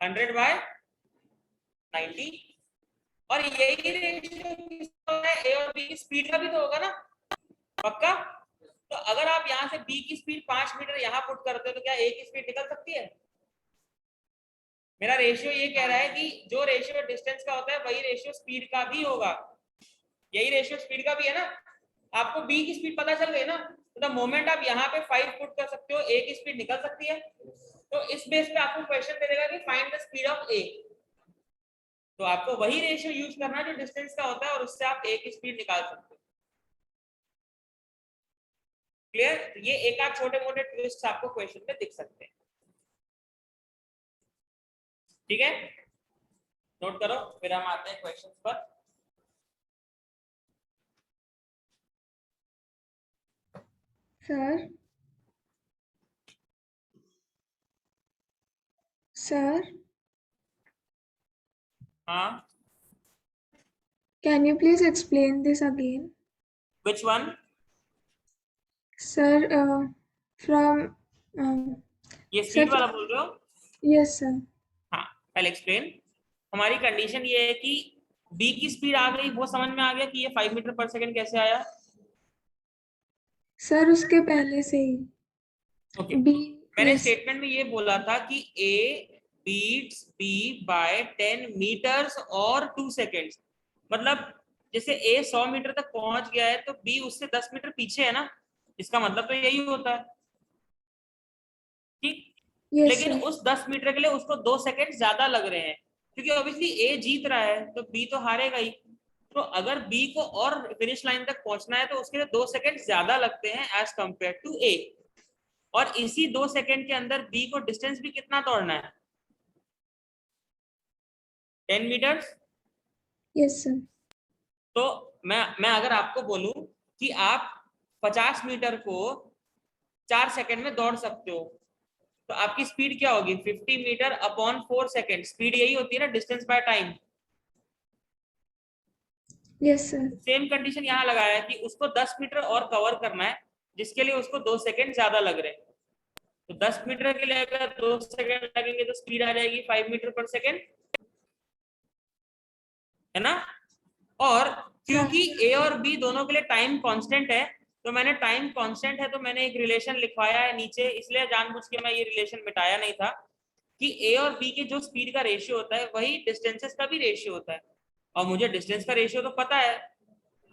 S1: 100 बाय 90। और यही रेशियो है ए और बी की स्पीड का भी तो होगा ना, पक्का? तो अगर आप यहां से बी की स्पीड 5 मीटर यहां पुट करते हो तो क्या ए की स्पीड निकल सकती है? मेरा रेशियो ये कह रहा है कि जो रेशियो डिस्टेंस का होता है वही रेशियो स्पीड का भी होगा। यही रेशियो स्पीड का भी है ना। आपको बी की स्पीड पता चल गई ना, तो द मोमेंट आप यहाँ पे 5 पुट कर सकते हो, ए की स्पीड निकल सकती है। तो इस बेस पे आपको क्वेश्चन दे देगा कि फाइंड द स्पीड ऑफ ए। तो आपको वही रेशियो यूज करना है जो डिस्टेंस का होता है, और उससे आप ए की स्पीड निकाल सकते हो। क्लियर? ये एक आध छोटे मोटे ट्विस्ट आपको क्वेश्चन में दिख सकते हैं। ठीक है, नोट करो, फिर हम आते हैं क्वेश्चंस पर।
S5: Sir,
S1: हाँ,
S5: can you please explain this again?
S1: which one?
S5: Sir, from
S1: ये स्पीड
S5: sir,
S1: वाला बोल रहे हो?
S5: yes, sir.
S1: हाँ, पहले एक्सप्लेन। हमारी कंडीशन ये है कि बी की स्पीड आ गई, वो समझ में आ गया कि ये 5 मीटर पर सेकंड कैसे आया?
S5: सर उसके पहले से ही
S1: ओके,
S5: B,
S1: मैंने
S5: yes.
S1: स्टेटमेंट में ये बोला था कि A beats B by 10 meters और 2 सेकेंड्स। मतलब जैसे ए 100 मीटर तक पहुंच गया है तो बी उससे 10 मीटर पीछे है ना, इसका मतलब तो यही होता है। ठीक,
S5: Yes,
S1: लेकिन
S5: sir.
S1: उस 10 मीटर के लिए उसको 2 सेकेंड ज्यादा लग रहे हैं, क्योंकि ऑब्वियसली ए जीत रहा है तो बी तो हारेगा ही। तो अगर बी को और फिनिश लाइन तक पहुंचना है तो उसके लिए 2 सेकेंड ज्यादा लगते हैं एज कंपेयर टू ए। और इसी 2 सेकेंड के अंदर बी को डिस्टेंस भी कितना दौड़ना है? 10 मीटर्स।
S5: Yes, sir.
S1: तो मैं अगर आपको बोलूं कि आप 50 मीटर को 4 सेकेंड में दौड़ सकते हो, तो आपकी स्पीड क्या होगी? 50 मीटर अपॉन 4 सेकेंड। स्पीड यही होती है ना, distance by time.
S5: Yes, sir.
S1: Same condition यहाँ लगाया है कि उसको 10 मीटर और कवर करना है, जिसके लिए उसको 2 सेकेंड ज्यादा लग रहे हैं। तो 10 मीटर के लिए अगर 2 सेकेंड लगेंगे तो स्पीड आ जाएगी 5 मीटर पर सेकेंड, है ना। और क्योंकि ए और बी दोनों के लिए टाइम कांस्टेंट है, तो मैंने टाइम कांस्टेंट है तो मैंने एक रिलेशन लिखवाया है नीचे, इसलिए जानबूझ के मैं ये रिलेशन मिटाया नहीं था कि ए और बी के जो स्पीड का रेशियो होता है वही डिस्टेंसेस का भी रेशियो होता है। और मुझे डिस्टेंस का रेशियो तो पता है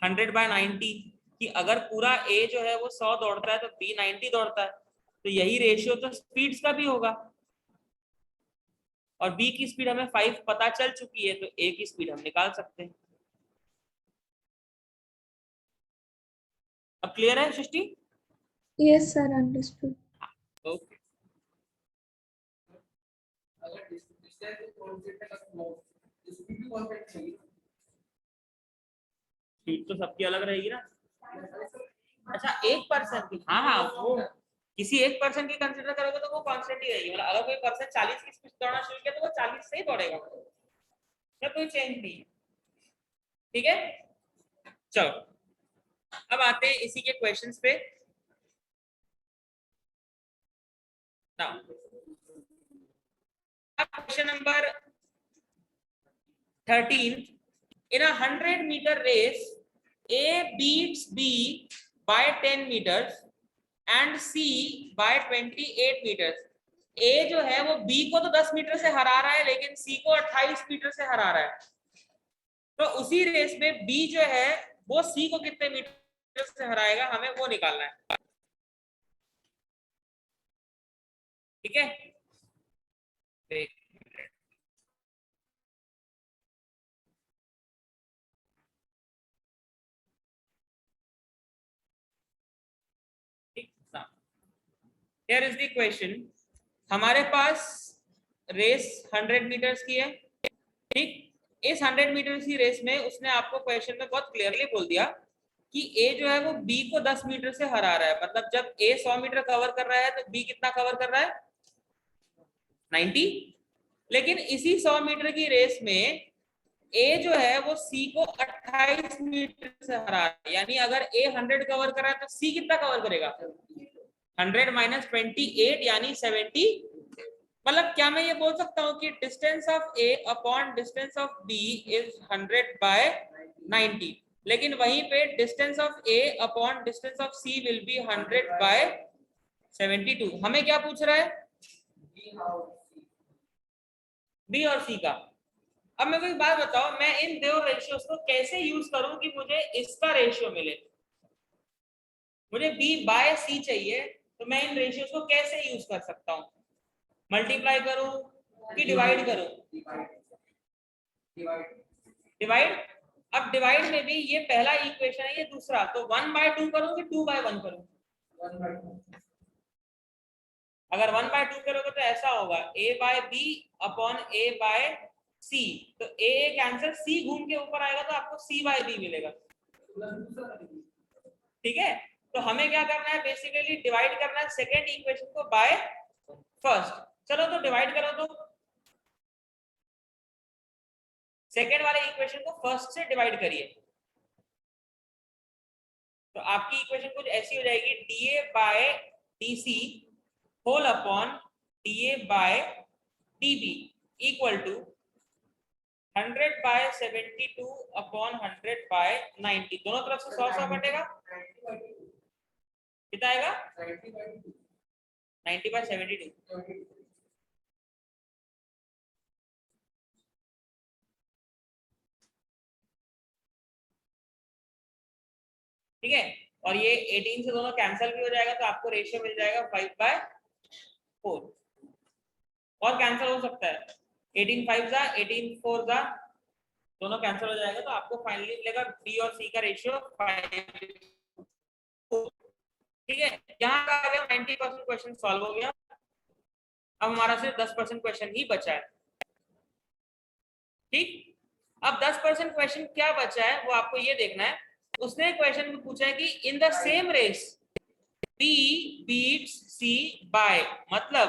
S1: 100 बाय 90, कि अगर पूरा ए जो है वो 100 दौड़ता है तो बी 90 दौड़ता है। तो यही रेशियो तो स्पीड्स का भी होगा, और बी की स्पीड हमें 5 पता चल चुकी है, तो ए की स्पीड हम निकाल सकते हैं। अब क्लियर है सृष्टि?
S5: Yes, sir. Understood.
S1: Okay, speed तो सबकी अलग रहेगी ना। अच्छा, एक पर्सन की, हाँ हाँ, वो किसी एक पर्सन की कंसीडर करोगे तो वो कांस्टेंट ही रहेगी। मतलब अगर कोई पर्सन 40 की स्पीड दौड़ना शुरू किया तो वो 40 से ही दौड़ेगा, या कोई चेंज नहीं है। ठीक है, चलो अब आते हैं इसी के क्वेश्चंस पे। Question number 13, in a 100-meter race A beats B by 10 meters and C by 28 meters। A जो है वो B को तो 10 मीटर से हरा रहा है, लेकिन C को 28 मीटर से हरा रहा है। तो उसी रेस में B जो है वो C को कितने मीटर से हराएगा, हमें वो निकालना है। ठीक है, Here is the question। हमारे पास रेस 100 मीटर्स की है, ठीक। इस 100 मीटर्स की रेस में उसने आपको क्वेश्चन में बहुत क्लियरली बोल दिया कि ए जो है वो बी को 10 मीटर से हरा रहा है। मतलब जब ए 100 मीटर कवर कर रहा है तो बी कितना कवर कर रहा है, 90। लेकिन इसी 100 मीटर की रेस में ए जो है वो सी को 28 मीटर से हरा रहा है। यानी अगर ए 100 कवर कर रहा है तो सी कितना कवर करेगा, 100 माइनस 28 यानी 70। मतलब क्या मैं ये बोल सकता हूँ कि distance of A upon distance of B is 100 by 90, लेकिन वहीं पे distance of A upon distance of C will be 100 by 72। हमें क्या पूछ रहा है, बी और सी का। अब मेरे को एक बात बताओ, मैं इन दो रेशियोज को कैसे यूज करूं कि मुझे इसका रेशियो मिले। मुझे बी बाय सी चाहिए, तो मैं इन रेशियोज को कैसे यूज कर सकता हूं, मल्टीप्लाई करूं कि डिवाइड करूं, डिवाइड। अब डिवाइड में भी ये पहला इक्वेशन है, ये दूसरा, तो 1/2 करूं कि 2/1 करूं। अगर 1/2 करोगे तो ऐसा होगा a by B upon a by C, तो a कैंसिल, c घूम के ऊपर आएगा तो आपको c बाय बी मिलेगा। ठीक है, तो हमें क्या करना है, बेसिकली डिवाइड करना है सेकेंड इक्वेशन को बाय फर्स्ट। चलो तो डिवाइड करो, तो सेकेंड वाले इक्वेशन को फर्स्ट से डिवाइड करिए, तो आपकी इक्वेशन कुछ ऐसी हो जाएगी, dA by dC whole upon dA by dB equal to 100 by 72 upon 100 by 90। दोनों तरफ से 100 कटेगा, कितना आएगा, 90 बाय 72। ठीक है, और ये 18 से दोनों कैंसिल भी हो जाएगा, तो आपको रेशियो मिल जाएगा 5/4। और कैंसिल हो सकता है, 18 5 जा 18 4 जा, दोनों कैंसिल हो जाएगा, तो आपको फाइनली मिलेगा बी और सी का रेशियो 5/4। ठीक है, यहाँ का आ गया 90% क्वेश्चन सॉल्व हो गया। अब हमारा सिर्फ 10% क्वेश्चन ही बचा है। ठीक, अब 10% क्वेश्चन क्या बचा है वो आपको ये देखना है। उसने क्वेश्चन में पूछा है कि in the same race B beats C by, मतलब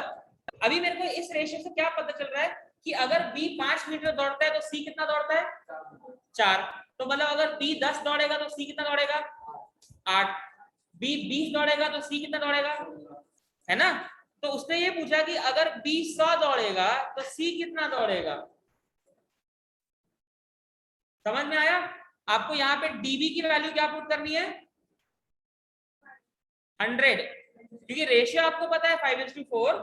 S1: अभी मेरे को इस रेशियो से क्या पता चल रहा है कि अगर B 5 मीटर दौड़ता है तो C कितना दौड़ता है, 4। तो मतलब अगर B 10 दौड़ेगा तो C कितना दौड़ेगा, 8। B 20 दौड़ेगा तो C कितना दौड़ेगा, है ना। तो उसने ये पूछा कि अगर B 100 दौड़ेगा तो C कितना दौड़ेगा। समझ में आया आपको। यहाँ पे dB की वैल्यू क्या पुट करनी है, 100, क्योंकि रेशियो आपको पता है 5:4।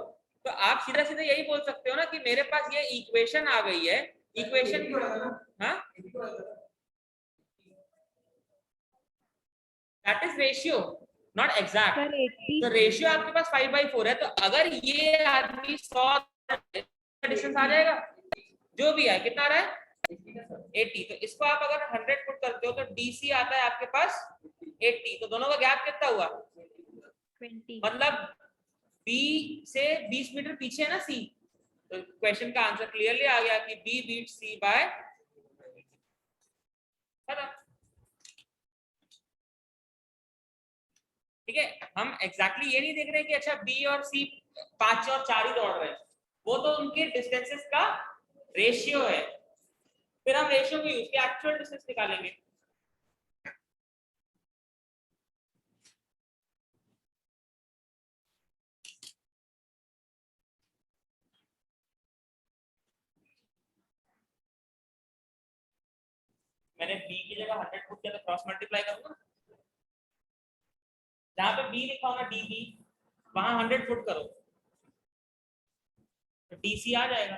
S1: तो आप सीधा सीधा यही बोल सकते हो ना कि मेरे पास ये इक्वेशन आ गई है, इक्वेशन, हाँ, that is ratio. Not exact.
S2: Sir 80
S1: तो रेशियो आपके पास 5/4 है, तो अगर ये आदमी 100 डिस्टेंस आ जाएगा, जो भी है कितना आ रहा है 80, तो इसको आप अगर 100 फुट करते हो तो डीसी आता है आपके पास 80, तो दोनों का गैप कितना हुआ,
S2: 20
S1: मतलब बी से 20 मीटर पीछे है ना सी। तो क्वेश्चन का आंसर क्लियरली आ गया कि बी बीट सी बाय, ठीक है। हम एग्जैक्टली ये नहीं देख रहे कि अच्छा बी और सी 5 और 4 ही दौड़ रहे हैं, वो तो उनके डिस्टेंसेस का रेशियो है। फिर हम रेशियो को यूज के एक्चुअल डिस्टेंस निकालेंगे। मैंने बी की जगह 100 पुट किया तो क्रॉस मल्टीप्लाई करूंगा, जहां पे बी लिखा होगा डी बी, वहां 100 पुट करो तो डीसी आ जाएगा।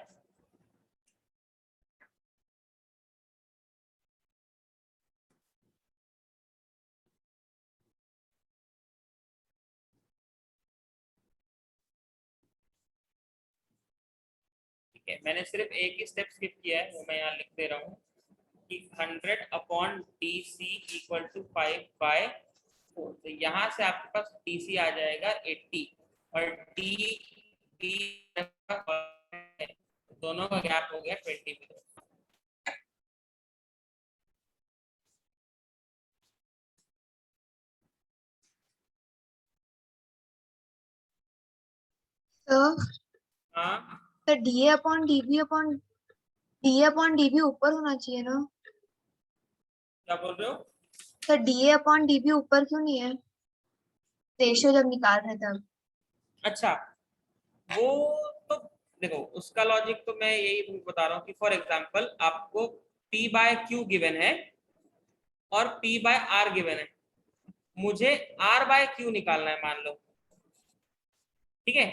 S1: ठीक है, मैंने सिर्फ एक ही स्टेप स्किप किया है, वो मैं यहाँ लिख दे रहा हूँ कि 100 upon D C equal to 5/4। तो यहाँ से आपके पास डी सी आ जाएगा 80 और डी बी दोनों का गैप हो गया 20 मीटर। हाँ
S4: तो डी अपॉन डीबी ऊपर होना चाहिए ना।
S1: क्या बोल रहे हो?
S4: तो डी अपॉन डीबी ऊपर क्यों नहीं है रेशियो जब निकाल रहे तब?
S1: अच्छा, वो तो देखो उसका लॉजिक तो मैं यही बता रहा हूँ कि फॉर एग्जांपल आपको P बाय Q गिवन है और P बाय R गिवन है, मुझे R बाय Q निकालना है मान लो, ठीक है।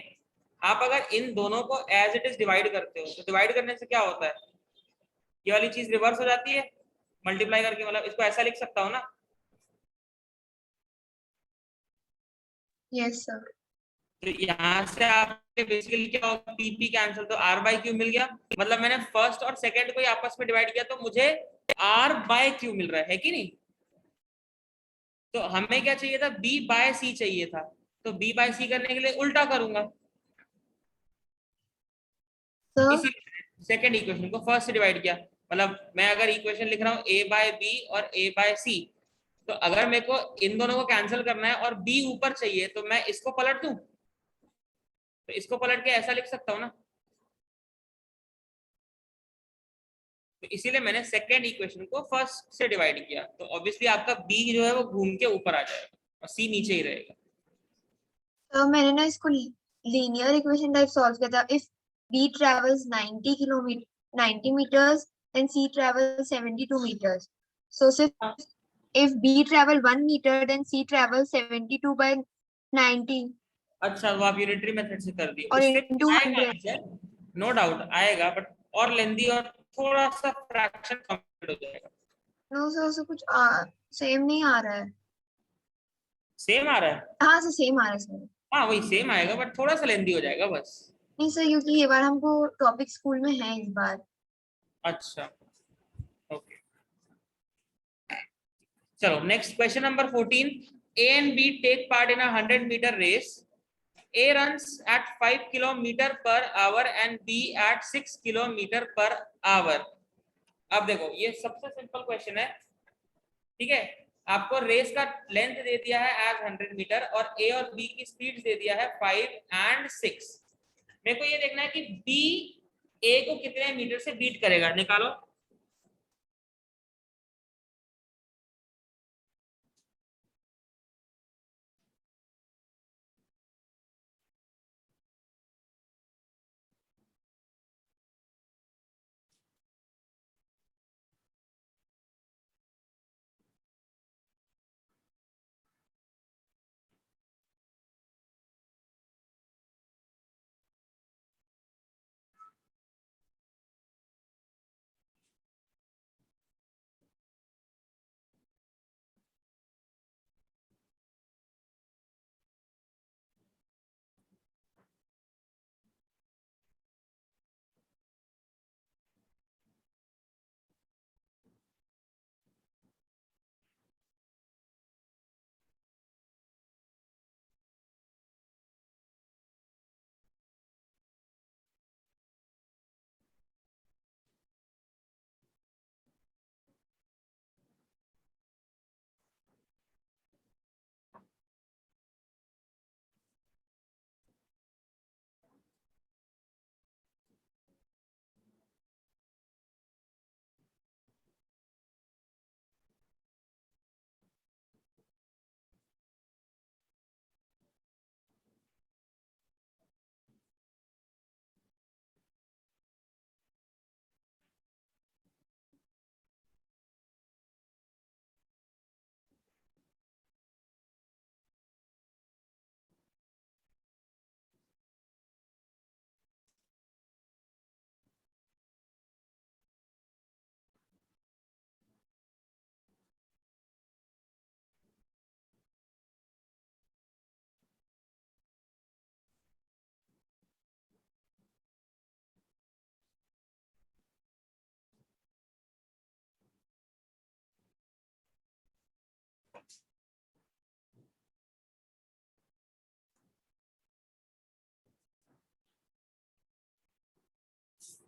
S1: आप अगर इन दोनों को एज इट इज डिवाइड करते हो तो डिवाइड करने से क्या होता है, ये वाली चीज रिवर्स हो जाती है मल्टीप्लाई करके, मतलब इसको ऐसा लिख सकता हूँ ना,
S4: यस सर।
S1: तो यहाँ से आपके बेसिकली क्या होगा, पीपी कैंसिल तो आर बाय क्यू मिल गया, मतलब मैंने फर्स्ट और सेकंड को ही आपस में डिवाइड किया तो मुझे आर बाय क्यू मिल रहा है कि नहीं। तो हमें क्या चाहिए था, बी बाय सी चाहिए था, तो बी बाय सी करने के लिए उल्टा करूंगा,
S4: सर
S1: इसी सेकंड इक्वेशन को फर्स्ट से डिवाइड किया। मतलब मैं अगर इक्वेशन लिख रहा हूँ ए बाय बी और ए बाय सी, तो अगर मेरे को इन दोनों को कैंसिल करना है और बी ऊपर चाहिए तो मैं इसको पलट दूं, तो इसको पलट के ऐसा लिख सकता हूँ ना। तो इसीलिए मैंने सेकेंड इक्वेशन को फर्स्ट से डिवाइड किया, तो ऑब्वियसली आपका बी जो है वो घूम के ऊपर आ जाएगा और सी नीचे ही रहेगा।
S4: तो मैंने ना इसको लीनियर इक्वेशन टाइप सॉल्व किया था। If B travels 90 meters then c travels 72 meters, so
S1: हाँ,
S4: if b travel 1 meter then c travels 72 by 90
S1: अच्छा वो आप यूनिटरी मेथड से कर दिए,
S4: और
S1: उससे भी
S4: into
S1: आएगा
S4: 100।
S1: आंसर, नो डाउट आएगा, बट और लेंदी और थोड़ा सा फ्रैक्शन कम्प्लीट हो जाएगा।
S4: नो सर उससे कुछ सेम नहीं आ रहा है।
S1: सेम आ रहा है,
S4: हाँ सर सेम आ रहा है सर।
S1: हाँ वही सेम आएगा बट थोड़ा सा लेंदी हो जाएगा बस।
S4: नहीं सर क्योंकि ये बार हमको टॉपिक स्कूल में है इस बार।
S1: अच्छा ओके, चलो next question number 14। A and B take part in 100-meter race. A runs at 5 kilometer per hour and B at 6 kilometer per hour। अब देखो ये सबसे सिंपल क्वेश्चन है, ठीक है। आपको रेस का लेंथ दे दिया है एज 100 मीटर और ए और बी की स्पीड दे दिया है 5 एंड 6। मेरे को ये देखना है कि बी ए को कितने मीटर से बीट करेगा, निकालो।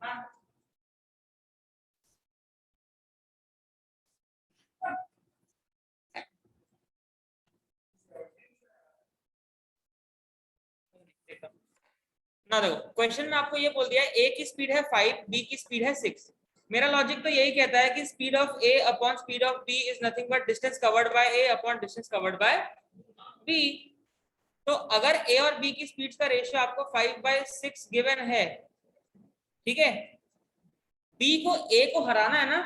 S1: ना देखो क्वेश्चन में आपको ये बोल दिया है ए की स्पीड है 5, बी की स्पीड है 6। मेरा लॉजिक तो यही कहता है कि speed of A upon speed of B is nothing but distance covered by A upon distance covered by B. तो अगर ए और बी की स्पीड का रेशियो आपको 5/6 गिवन है, ठीक है, बी को ए को हराना है ना,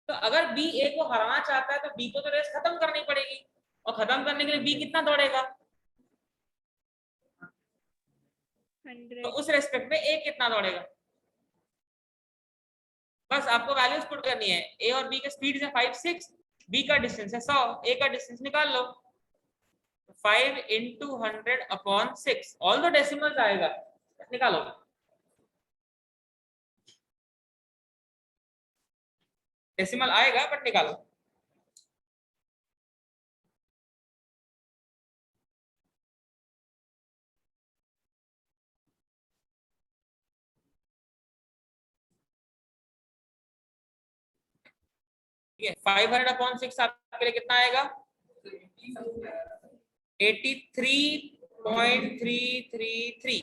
S1: तो अगर बी ए को हराना चाहता है तो बी को तो रेस खत्म करनी पड़ेगी, और खत्म करने के लिए बी कितना दौड़ेगा,
S2: 100.
S1: तो उस रेस्पेक्ट में ए कितना दौड़ेगा। बस आपको वैल्यूज पुट करनी है, ए और बी के स्पीड है 5, 6, बी का डिस्टेंस है 100, ए का डिस्टेंस निकाल लो, 5 into 100 upon 6, all the decimals आएगा, निकालो। डेसिमल आएगा बट निकालो। ठीक है, 500 upon 6 आपके लिए कितना आएगा, 83.333।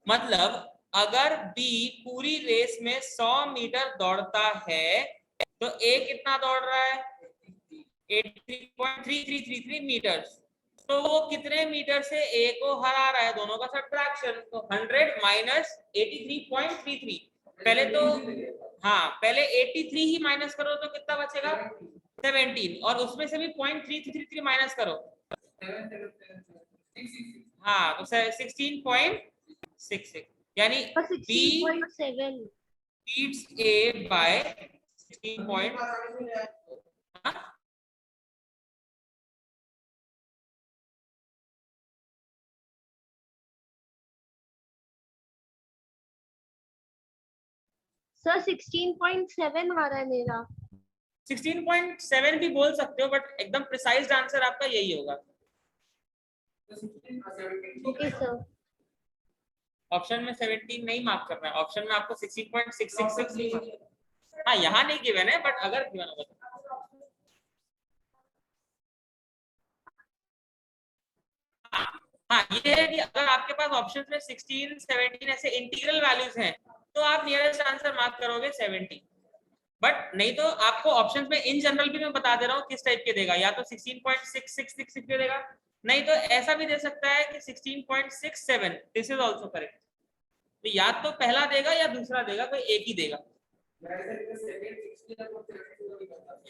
S1: मतलब अगर बी पूरी रेस में 100 मीटर दौड़ता है तो ए कितना दौड़ रहा है, 83.3333 मीटर। तो वो कितने मीटर से ए को हरा रहा है, दोनों का सब्ट्रैक्शन, तो 100 माइनस 83.33। पहले तो हाँ, पहले 83 ही माइनस करो तो कितना बचेगा, 17, और उसमें से भी 0.3333 माइनस करो, हाँ तो 16.66, यानी B
S2: 16.7.
S1: beats A by 16 point, हाँ?
S2: सर 16.7 आ रहा है मेरा.
S1: 16.7 भी बोल सकते हो, बट एकदम प्रिसाइज आंसर आपका यही होगा।
S2: Okay sir.
S1: ऑप्शन में 17 नहीं मार्क करना है, ऑप्शन में आपको 16.666, हाँ यहाँ नहीं गिवन है, बट अगर गिवन होगा तो। हाँ ये है कि अगर आपके पास ऑप्शन में 16, 17 ऐसे इंटीग्रल वैल्यूज हैं तो आप नियरेस्ट आंसर मार्क करोगे 70, बट नहीं तो आपको ऑप्शंस में इन जनरल भी मैं बता दे रहा हूँ किस टाइप के देगा, या तो 16.6666 दे देगा, नहीं तो ऐसा भी दे सकता है कि 16.67, दिस इज आल्सो करेक्ट। तो या तो पहला देगा या दूसरा देगा, कोई एक ही देगा।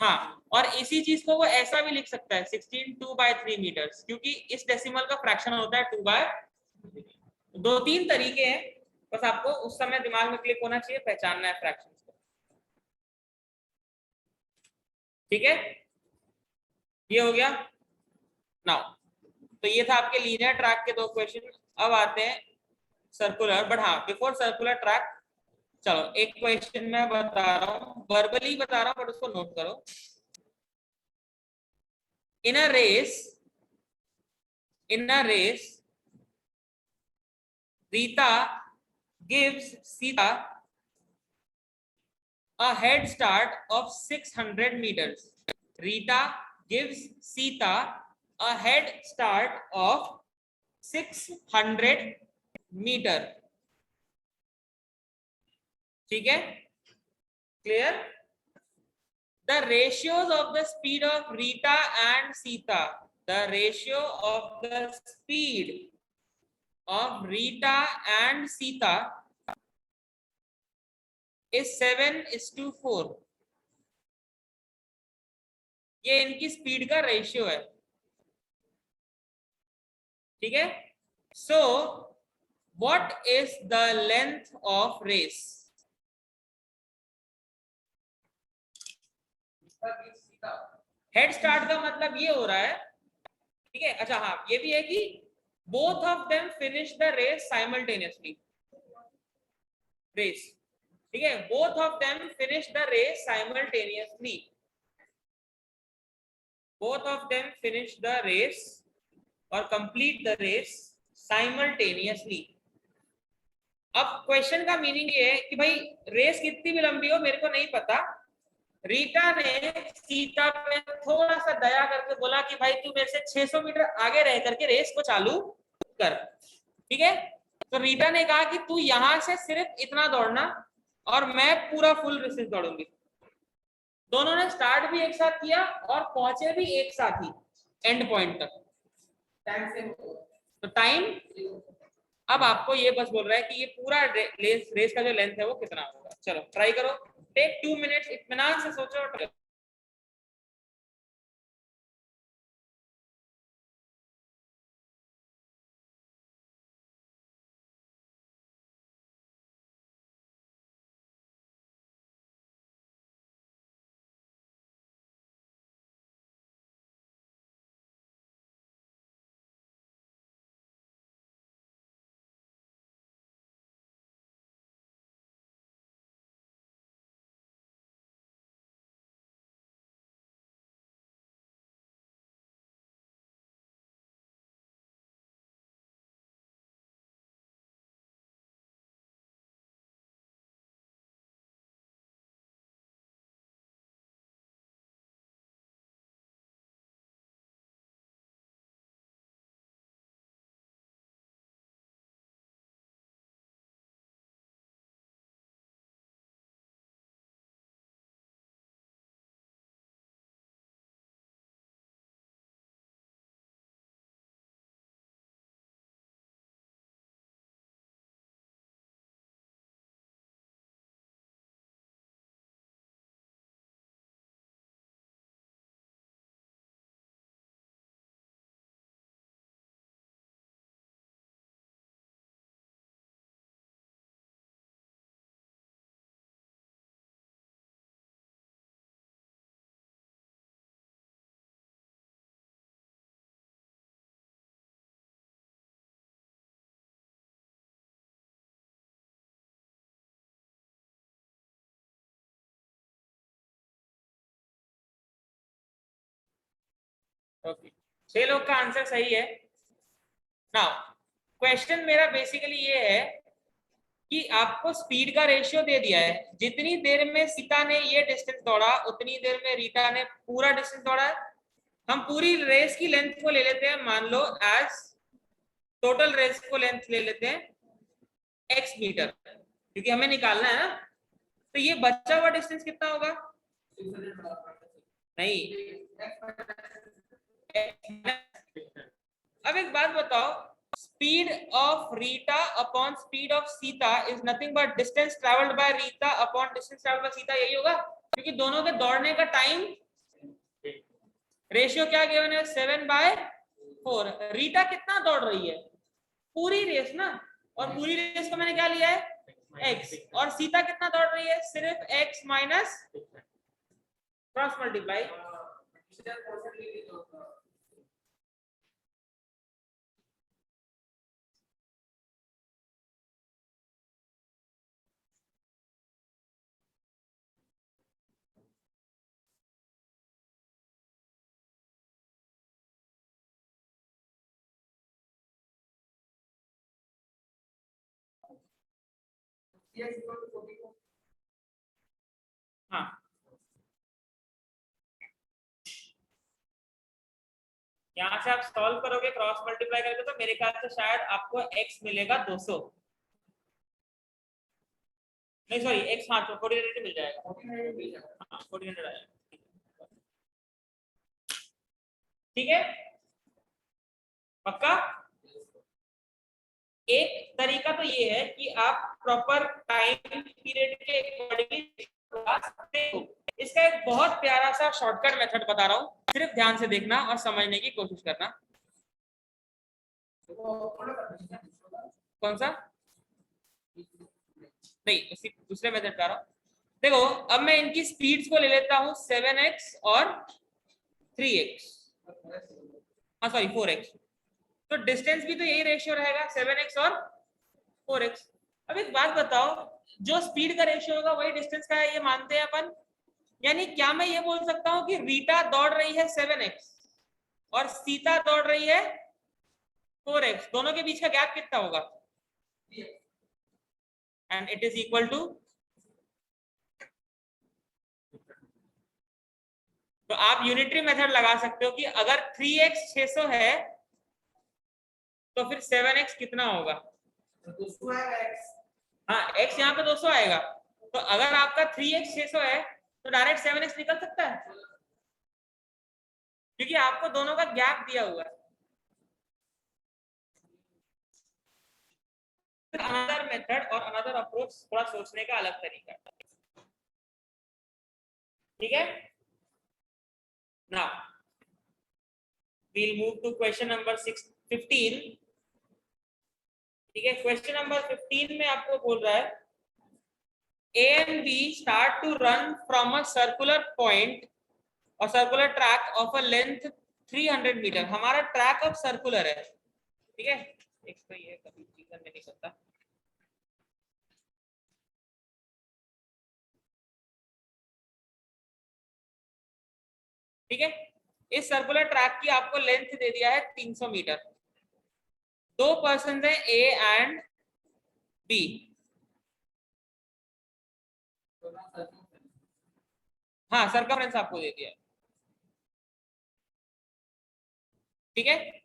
S1: हाँ, और इसी चीज को वो ऐसा भी लिख सकता है 16 2/3 मीटर्स, क्योंकि इस डेसिमल का फ्रैक्शन होता है 2/, 2-3 तरीके हैं, बस आपको उस समय दिमाग में क्लिक होना चाहिए, पहचानना है फ्रैक्शन को। ठीक है, ये हो गया नाउ। तो ये था आपके लीनियर ट्रैक के 2 क्वेश्चन। अब आते हैं सर्कुलर, बट हाँ बिफोर सर्कुलर ट्रैक, चलो एक क्वेश्चन मैं बता रहा हूँ, वर्बली बता रहा हूँ, बट उसको नोट करो। In a race Rita gives Sita a head start of 600 meters. Rita gives Sita a head start of 600 meter. ठीक है, clear? The ratios of the speed of Rita and Sita. The ratio of the speed of Rita and Sita is 7:4. ये इनकी speed का ratio है, ठीक है। So what is the length of race? Head start का मतलब ये हो रहा है, ठीक है। अच्छा हाँ, ये भी है कि both of them finish the race simultaneously. Race, ठीक है, both of them finish the race simultaneously. Both of them finish the race or complete the race simultaneously. अब क्वेश्चन का मीनिंग ये है कि भाई रेस कितनी भी लंबी हो मेरे को नहीं पता, रीटा ने सीता पे थोड़ा सा दया करके बोला कि भाई तू मेरे से 600 मीटर आगे रह करके रेस को चालू कर, ठीक है। तो रीटा ने कहा कि तू यहां से सिर्फ इतना दौड़ना और मैं पूरा फुल रेस दौड़ूंगी। दोनों ने स्टार्ट भी एक साथ किया और पहुंचे भी एक साथ ही एंड पॉइंट तक। तो टाइम, अब आपको ये बस बोल रहा है कि ये पूरा रेस का जो लेंथ है वो कितना होगा। चलो ट्राई करो, टेक 2 मिनट्स, इत्मीनान से सोचो और try करो। ओके, 6 लोग का आंसर सही है। नाउ क्वेश्चन मेरा बेसिकली ये है कि आपको स्पीड का रेशियो दे दिया है, जितनी देर में सीता ने ये डिस्टेंस दौड़ा उतनी देर में रीटा ने पूरा डिस्टेंस दौड़ा है। हम पूरी रेस की लेंथ को ले लेते हैं, मान लो एज टोटल रेस को लेंथ ले लेते हैं x मीटर, क्योंकि हमें निकालना है ना। तो ये बचा हुआ डिस्टेंस कितना होगा? नहीं, अब एक बात बताओ, speed of Rita upon speed of Sita is nothing but distance travelled by Rita upon distance travelled by Sita, यही होगा। क्योंकि दोनों के दौड़ने का टाइम रेशियो क्या गिवन है, 7/4। रीटा कितना दौड़ रही है? पूरी रेस ना, और पूरी रेस को मैंने क्या लिया है x, और सीता कितना दौड़ रही है? सिर्फ x माइनस क्रॉस मल्टीप्लाई। हाँ, यहाँ से आप सॉल्व करोगे क्रॉस मल्टीप्लाई करके, तो मेरे ख्याल से शायद आपको x मिलेगा 200, नहीं सॉरी x, हाँ तो 1400 मिल जाएगा। हाँ 1400 आएगा, ठीक है पक्का। एक तरीका तो ये है कि आप प्रॉपर टाइम पीरियड के अकॉर्डिंगली सकते हो। इसका एक बहुत प्यारा सा शॉर्टकट मेथड बता रहा हूँ, सिर्फ ध्यान से देखना और समझने की कोशिश करना। कौन सा? नहीं, उसी दूसरे मेथड बता रहा हूँ। देखो अब मैं इनकी स्पीड्स को ले लेता हूँ 7x और 3x, हाँ सॉरी 4x। तो डिस्टेंस भी तो यही रेशियो रहेगा, 7x और 4x। अब एक बात बताओ, जो स्पीड का रेशियो होगा वही डिस्टेंस का है, ये मानते हैं अपन। यानी क्या मैं ये बोल सकता हूँ कि रीटा दौड़ रही है 7x और सीता दौड़ रही है 4x, दोनों के बीच का गैप कितना होगा? and it is equal to, तो आप यूनिटरी मेथड लगा सकते हो कि अगर 3x 600 है तो फिर 7x कितना होगा? हाँ, x यहाँ पे 200 आएगा, तो अगर आपका 3x 600 है तो डायरेक्ट 7x निकल सकता है, क्योंकि आपको दोनों का गैप दिया हुआ है। अनदर मेथड और अनदर अप्रोच, थोड़ा सोचने का अलग तरीका, ठीक है। Now we'll move to question number 15, ठीक है। क्वेश्चन नंबर 15 में आपको बोल रहा है A and B start to run from a circular point or circular track of a length 300 meter. हमारा ट्रैक अब सर्कुलर है, ठीक है। एक तो ये कभी जीवन में नहीं सकता, ठीक है। इस सर्कुलर ट्रैक की आपको लेंथ दे दिया है 300 मीटर। दो पर्सन है ए एंड बी, हाँ सर्कमफ्रेंस आपको दे दिया है, ठीक है।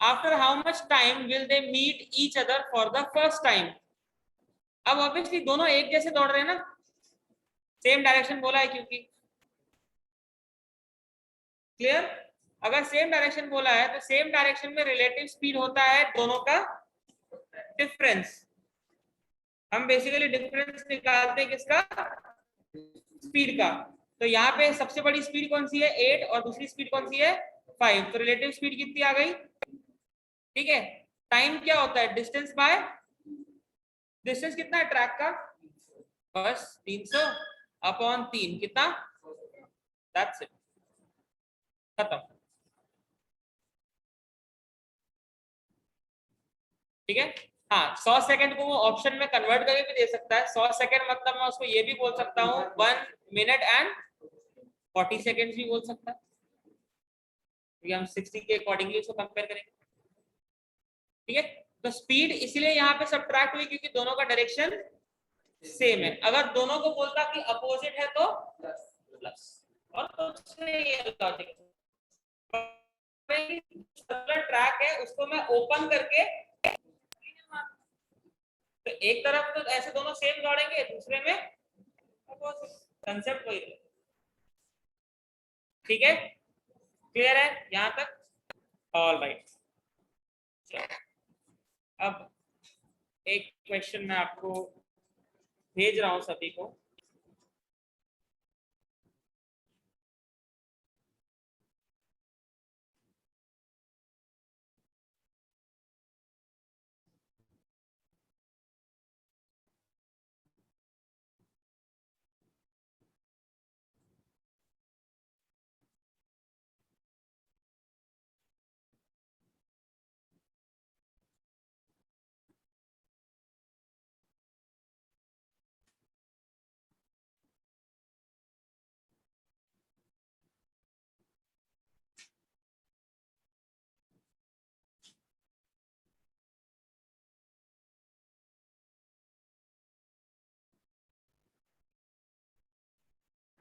S1: After how much time will they meet each other for the first time. अब ऑब्वियसली दोनों एक जैसे दौड़ रहे हैं ना, सेम डायरेक्शन बोला है क्योंकि, क्लियर। अगर सेम डायरेक्शन बोला है तो सेम डायरेक्शन में रिलेटिव स्पीड होता है दोनों का डिफरेंस। हम बेसिकली डिफरेंस निकालते हैं किसका? स्पीड का। तो यहाँ पे सबसे बड़ी स्पीड कौन सी है? 8, और दूसरी स्पीड कौन सी है? 5। तो रिलेटिव स्पीड कितनी आ गई? ठीक है। टाइम क्या होता है? Distance by distance. कितना है ट्रैक का? बस 300 अपॉन 3, कितना? दैट्स इट, खत्म, ठीक है। हाँ, 100 सेकंड को वो ऑप्शन में कन्वर्ट करके भी दे सकता है। 100 सेकंड मतलब मैं उसको ये भी बोल सकता हूँ 1 मिनट एंड 40 सेकंड भी बोल सकता है, क्योंकि हम 60 के अकॉर्डिंगली उसको कंपेयर करेंगे, ठीक है। तो स्पीड इसलिए यहाँ पे सब्ट्रैक्ट हुई क्योंकि दोनों का डायरेक्शन सेम है। अगर दोनों को बोलता कि अपोजिट है तो प्लस, और कुछ नहीं है लॉजिक। ट्रैक है उसको मैं ओपन करके, तो एक तरफ तो ऐसे दोनों सेम दौड़ेंगे, दूसरे में कंसेप्ट वही है, ठीक है। क्लियर है यहां तक? All right. अब एक क्वेश्चन मैं आपको भेज रहा हूं सभी को,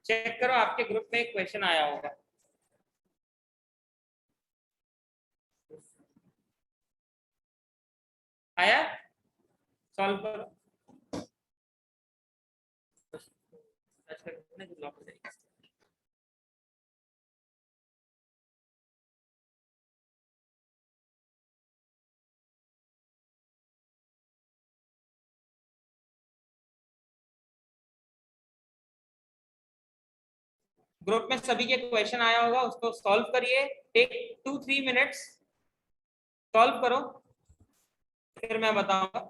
S1: चेक करो आपके ग्रुप में एक क्वेश्चन आया होगा। आया? सॉल्व करो। ग्रुप में सभी के क्वेश्चन आया होगा, उसको सॉल्व करिए। टेक 2-3 मिनट्स, सॉल्व करो, फिर मैं बताऊंगा।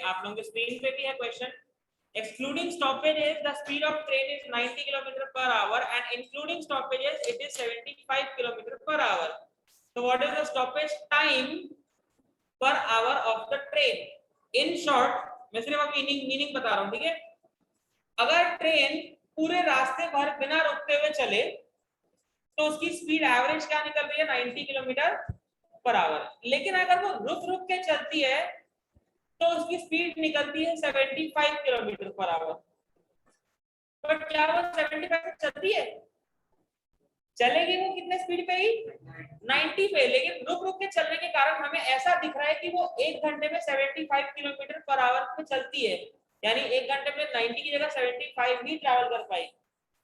S1: आप लोगों के स्क्रीन पे भी है question. Excluding stoppages, the speed of train is 90 km per hour, and including stoppages, it is 75 km per hour. So, what is the stoppage time per hour of the train? In short, मैं सिर्फ आपको meaning बता रहा हूँ, ठीक है? अगर train पूरे रास्ते भर बिना रुकते हुए चले तो उसकी स्पीड एवरेज क्या निकल रही है? 90 किलोमीटर पर आवर। लेकिन अगर वो रुक रुक के चलती है तो उसकी स्पीड निकलती है 75 किलोमीटर पर आवर। बट क्या वो 75 चलती है? चलेगी वो कितने स्पीड पे ही? 90 पे। लेकिन रुक रुक के चलने के कारण हमें ऐसा दिख रहा है कि वो 1 घंटे में 75 किलोमीटर पर आवर पे चलती है, यानी 1 घंटे में 90 की जगह 75 ही ट्रैवल कर पाई।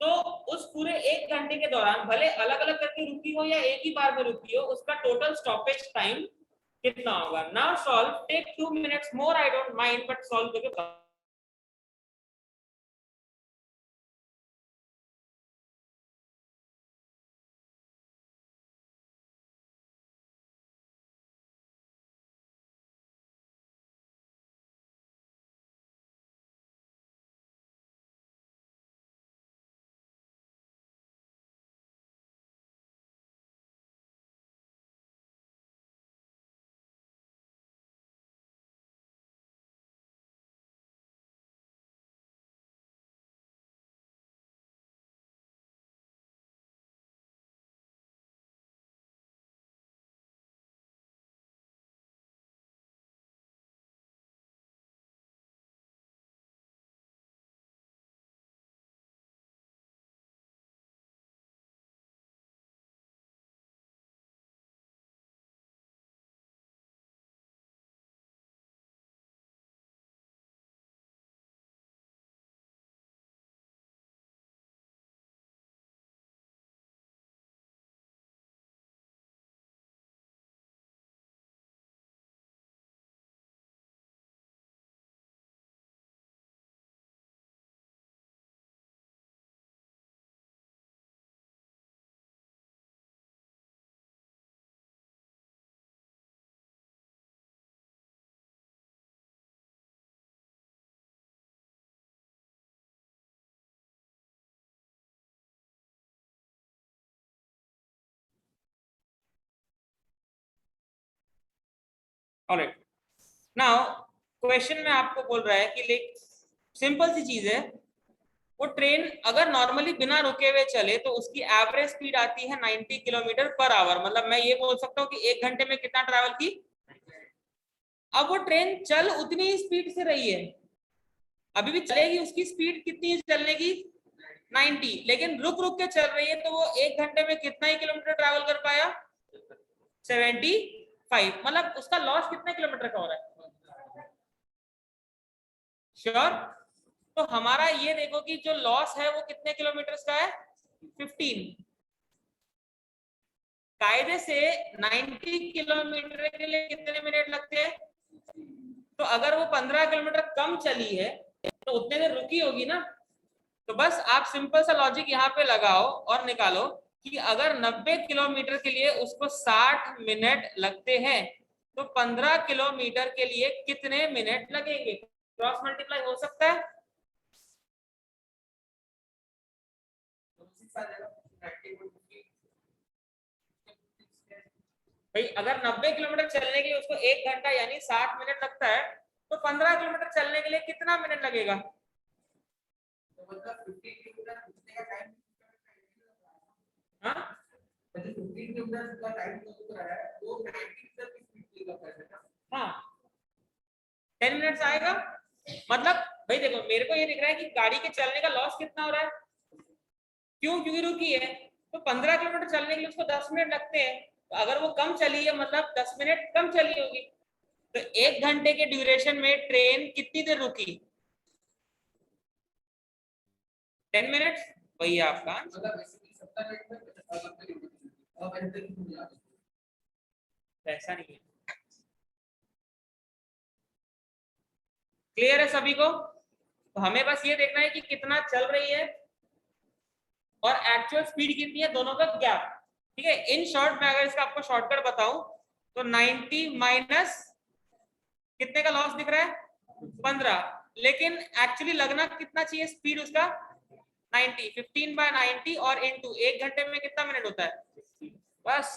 S1: तो उस पूरे 1 घंटे के दौरान भले अलग अलग करके रुकी हो या एक ही बार में रुकी हो, उसका टोटल स्टॉपेज टाइम कितना होगा? Now solve, take 2 minutes more, I don't mind, but solve करके बताओ। ऑलराइट, नाउ क्वेश्चन में आपको बोल रहा है कि सिंपल सी चीज है, वो ट्रेन अगर नॉर्मली बिना रुके हुए चले तो उसकी एवरेज स्पीड आती है 90 किलोमीटर पर आवर। मतलब मैं ये बोल सकता हूँ कि 1 घंटे में कितना ट्रैवल की। अब वो ट्रेन चल उतनी ही स्पीड से रही है, अभी भी चलेगी, उसकी स्पीड कितनी है चलने की? 90, लेकिन रुक रुक के चल रही है तो वो 1 घंटे में कितना ही किलोमीटर ट्रैवल कर पाया? 75। मतलब उसका लॉस कितने किलोमीटर का हो रहा है? श्योर? तो हमारा ये देखो कि जो लॉस है वो कितने किलोमीटर का है? 15। कायदे से 90 किलोमीटर के लिए कितने मिनट लगते हैं? तो अगर वो 15 किलोमीटर कम चली है तो उतने देर रुकी होगी ना। तो बस आप सिंपल सा लॉजिक यहाँ पे लगाओ और निकालो कि अगर 90 किलोमीटर के लिए उसको 60 मिनट लगते हैं तो 15 किलोमीटर के लिए कितने मिनट लगेंगे? क्रॉस मल्टीप्लाई हो सकता है? भाई अगर 90 किलोमीटर चलने के लिए उसको 1 घंटा यानी 60 मिनट लगता है तो 15 किलोमीटर चलने के लिए कितना मिनट लगेगा? तो मतलब 15 किलोमीटर रुकने का टाइम, हाँ 15 किलोमीटर का टाइम तो है वो 90 की स्पीड का है। हाँ 10 मिनट्स आएगा। मतलब भाई देखो मेरे को ये दिख रहा है कि गाड़ी के चलने का लॉस कितना हो रहा है, क्यों? क्योंकि रुकी है। तो 15 किलोमीटर चलने के लिए उसको 10 मिनट लगते हैं, तो अगर वो कम चली है मतलब 10 मिनट कम चली होगी। तो 1 घंटे के ड्यूरेशन में ट्रेन कितनी देर रुकी? 10 मिनट्स। वही आपका आंसर। ऐसा नहीं है। क्लियर है सभी को? तो हमें बस ये देखना है कि कितना चल रही है और एक्चुअल स्पीड कितनी है, दोनों का गैप। ठीक है। इन शॉर्ट में अगर इसका आपको शॉर्टकट बताऊं तो 90 माइनस कितने का लॉस दिख रहा है 15, लेकिन एक्चुअली लगना कितना चाहिए स्पीड उसका 90, 15/90 और इनटू 1 घंटे में कितना मिनट होता है बस।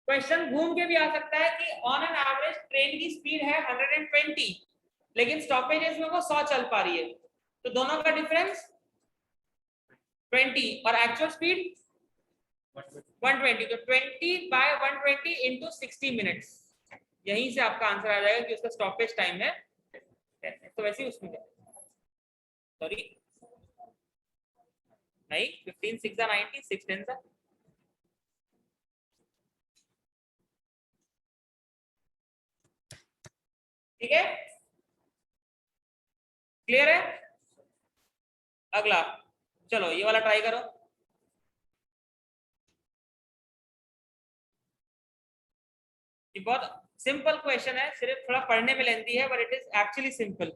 S1: क्वेश्चन घूम के भी आ सकता है कि ऑन एन एवरेज ट्रेन की स्पीड है 120 लेकिन स्टॉपेजेस में वो 100 चल पा रही है, तो दोनों का डिफरेंस 20 और एक्चुअल स्पीड 120, तो 20/120 इंटू 60 मिनट्स, यहीं से आपका आंसर आ जाएगा कि उसका स्टॉपेज टाइम है 10 तो वैसे ही उसमें सॉरी नहीं 15 6 90 6 10 ठीक है, क्लियर है। अगला चलो ये वाला ट्राई करो। ये बहुत सिंपल क्वेश्चन है, सिर्फ थोड़ा पढ़ने में लेंथी है but it is actually simple.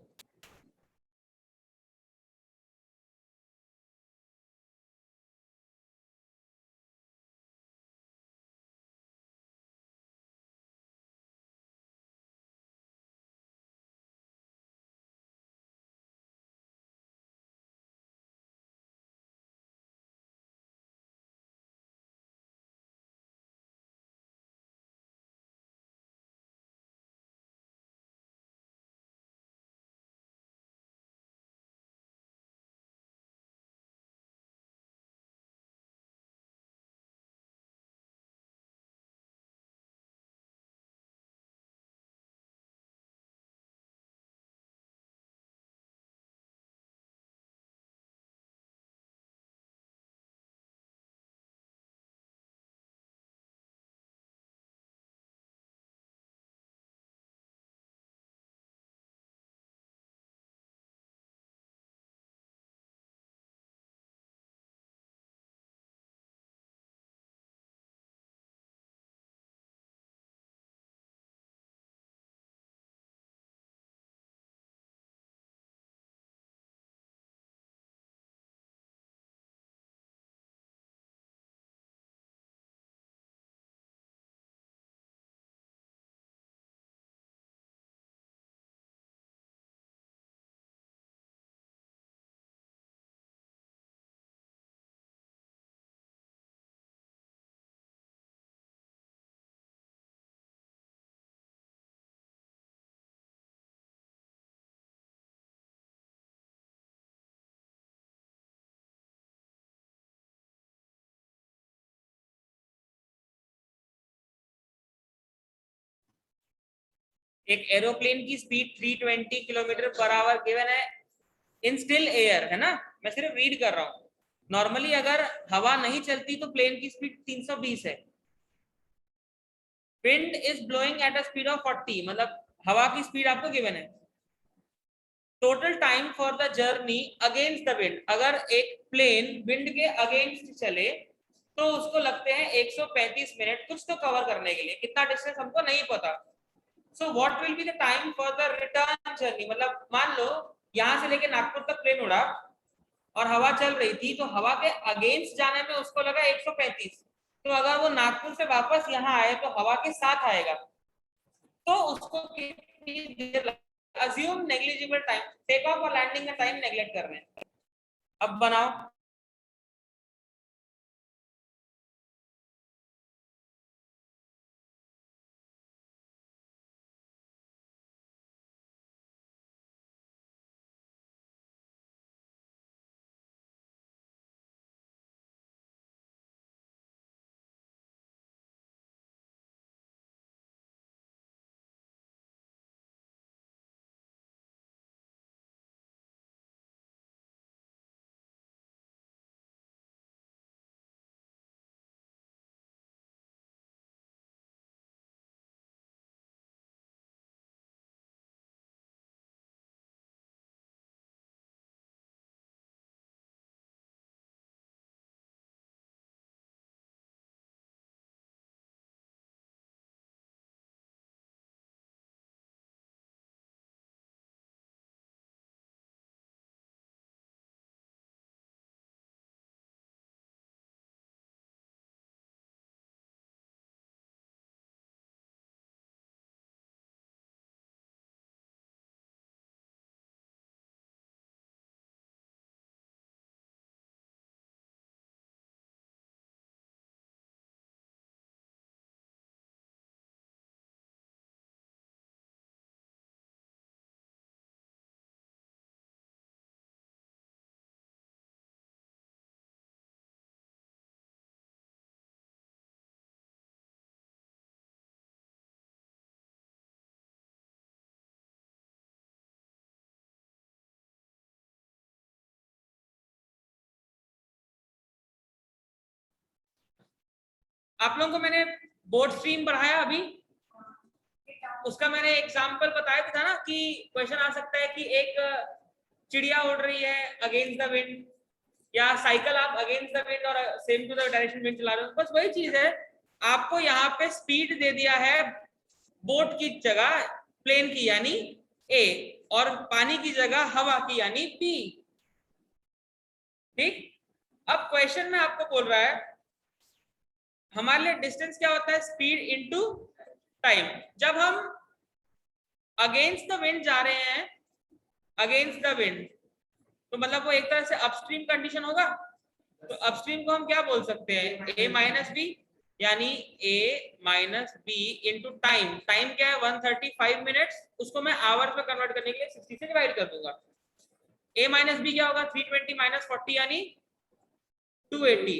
S1: एक एरोप्लेन की speed 320 kilometre per our given है इन स्टिल एयर, है ना, मैं सिर्फ रीड कर रहा हूं। नॉर्मली अगर हवा नहीं चलती तो प्लेन की स्पीड 320 है। Wind is blowing at a speed of 40, मतलब हवा की स्पीड आपको गिवन है। Total time for the journey against the wind, अगर एक प्लेन विंड के अगेंस्ट चले तो उसको लगते हैं 135 मिनट कुछ तो कवर करने के लिए, कितना डिस्टेंस हमको नहीं पता। So what will be the time for the return journey, मतलब मान लो यहां से लेके नागपुर तक प्लेन उड़ा और हवा चल रही थी, तो हवा के अगेंस्ट जाने में उसको लगा 135, तो अगर वो नागपुर से वापस यहाँ आए तो हवा के साथ आएगा तो उसको कितनी देर, assume negligible time, take off और लैंडिंग का टाइम नेग्लेक्ट कर रहे हैं। अब बनाओ। आप लोगों को मैंने बोट स्ट्रीम पढ़ाया अभी, उसका मैंने एग्जांपल बताया भी था ना कि क्वेश्चन आ सकता है कि एक चिड़िया उड़ रही है अगेंस्ट द विंड, या साइकिल आप अगेंस्ट द विंड और same to the direction wind चला रहे हो। बस वही चीज है, आपको यहाँ पे स्पीड दे दिया है बोट की जगह प्लेन की यानी ए, और पानी की जगह हवा की यानी बी। ठीक, अब क्वेश्चन में आपको बोल रहा है हमारे लिए डिस्टेंस क्या होता है, स्पीड इनटू टाइम। जब हम अगेंस्ट द विंड जा रहे हैं, अगेंस्ट द विंड, तो मतलब वो एक तरह से अपस्ट्रीम कंडीशन होगा। तो अपस्ट्रीम को हम क्या बोल सकते हैं, a माइनस बी, यानी a minus B into time. Time क्या है 135 मिनट्स, उसको मैं आवर में कन्वर्ट करने के लिए 60 से डिवाइड कर दूंगा। a माइनस बी क्या होगा 320 माइनस 40 यानी 280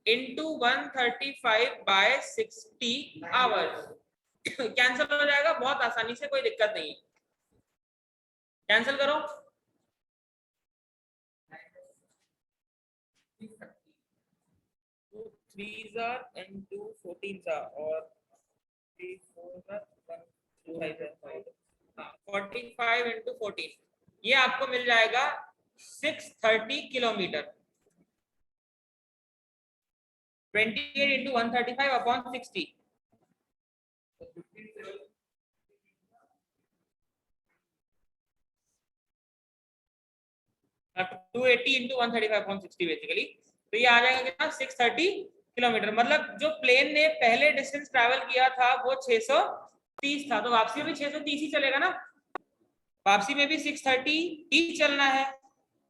S1: इंटू 135 बाय 60 आवर्स। कैंसिल हो जाएगा बहुत आसानी से, कोई दिक्कत नहीं है, कैंसिल करो। Threes are and 2 14s are, और 3 4s are 1 2 5 are 5, 45 into 14, ये आपको मिल जाएगा 630 किलोमीटर। 28 into 135 upon 60, अब 280 into 135 upon 60 बेसिकली, तो ये आ जाएगा कितना 630 किलोमीटर। मतलब जो प्लेन ने पहले डिस्टेंस ट्रैवल किया था वो 630 था, तो वापसी में भी 630 ही चलेगा ना, वापसी में भी 630 ही चलना है।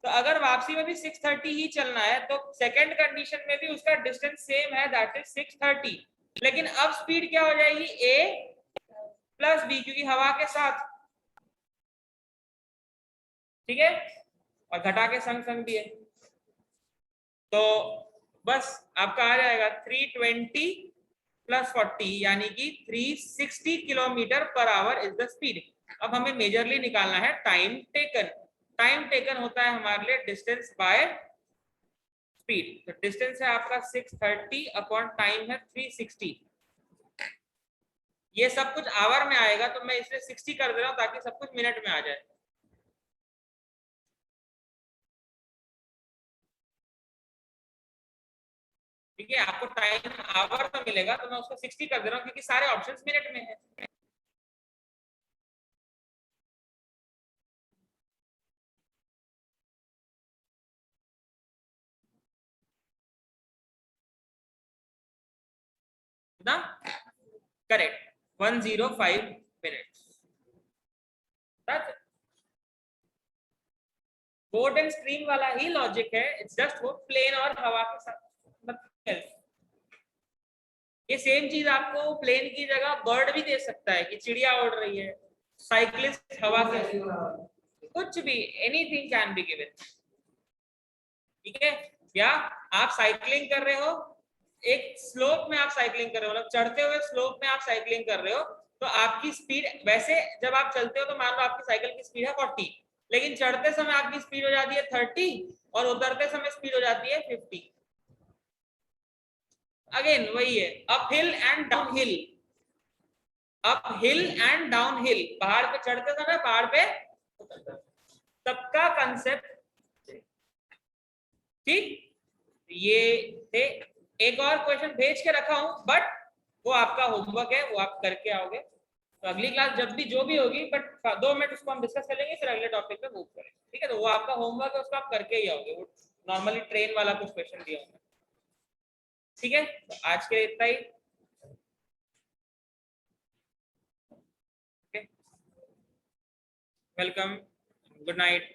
S1: तो अगर वापसी में भी 630 ही चलना है तो सेकंड कंडीशन में भी उसका डिस्टेंस सेम है, दैट इज 630। लेकिन अब स्पीड क्या हो जाएगी a प्लस बी, क्योंकि हवा के साथ, ठीक है, और घटा के संग संग भी है। तो बस आपका आ जाएगा 320 प्लस 40 यानी कि 360 kilometre per our is the speed. अब हमें मेजरली निकालना है टाइम टेकन। टाइम टेकन होता है हमारे लिए डिस्टेंस बाय स्पीड। तो डिस्टेंस है आपका 630 अपॉन टाइम है 360। ये सब कुछ आवर में आएगा तो मैं इसमें 60 कर दे रहा हूं ताकि सब कुछ मिनट में आ जाए। ठीक है, आपको टाइम आवर तो मिलेगा तो मैं उसको 60 कर दे रहा हूं क्योंकि सारे ऑप्शंस मिनट में है। Correct, 105 minutes. Boat and stream वाला ही लॉजिक है, इट्स जस्ट वो प्लेन और हवा के साथ। ये सेम चीज आपको प्लेन की जगह बर्ड भी दे सकता है कि चिड़िया उड़ रही है, साइकिलिस्ट हवा से, कुछ भी, एनीथिंग कैन बी गिवन। ठीक है, या आप साइकिलिंग कर रहे हो, एक स्लोप में आप साइकिलिंग कर रहे हो, मतलब चढ़ते हुए स्लोप में आप साइकिलिंग कर रहे हो, तो आपकी स्पीड, वैसे जब आप चलते हो तो मान लो आपकी साइकिल की स्पीड है 40, लेकिन चढ़ते समय आपकी स्पीड हो जाती है 30 और उतरते समय स्पीड हो जाती है 50। अगेन वही है, up hill and down hill, up hill and down hill, पहाड़ पे चढ़ते समय पहाड़ पे, सबका कंसेप्ट ठीक। ये थे, एक और क्वेश्चन भेज के रखा हूं बट वो आपका होमवर्क है, वो आप करके आओगे। तो अगली क्लास जब भी जो भी होगी, बट 2 मिनट उसको हम डिस्कस करेंगे, फिर अगले टॉपिक पे मूव करेंगे। ठीक है, तो वो आपका होमवर्क है, उसको आप करके ही आओगे। वो नॉर्मली ट्रेन वाला कुछ क्वेश्चन दिया होगा। ठीक है, तो आज के लिए इतना ही। Welcome, good night.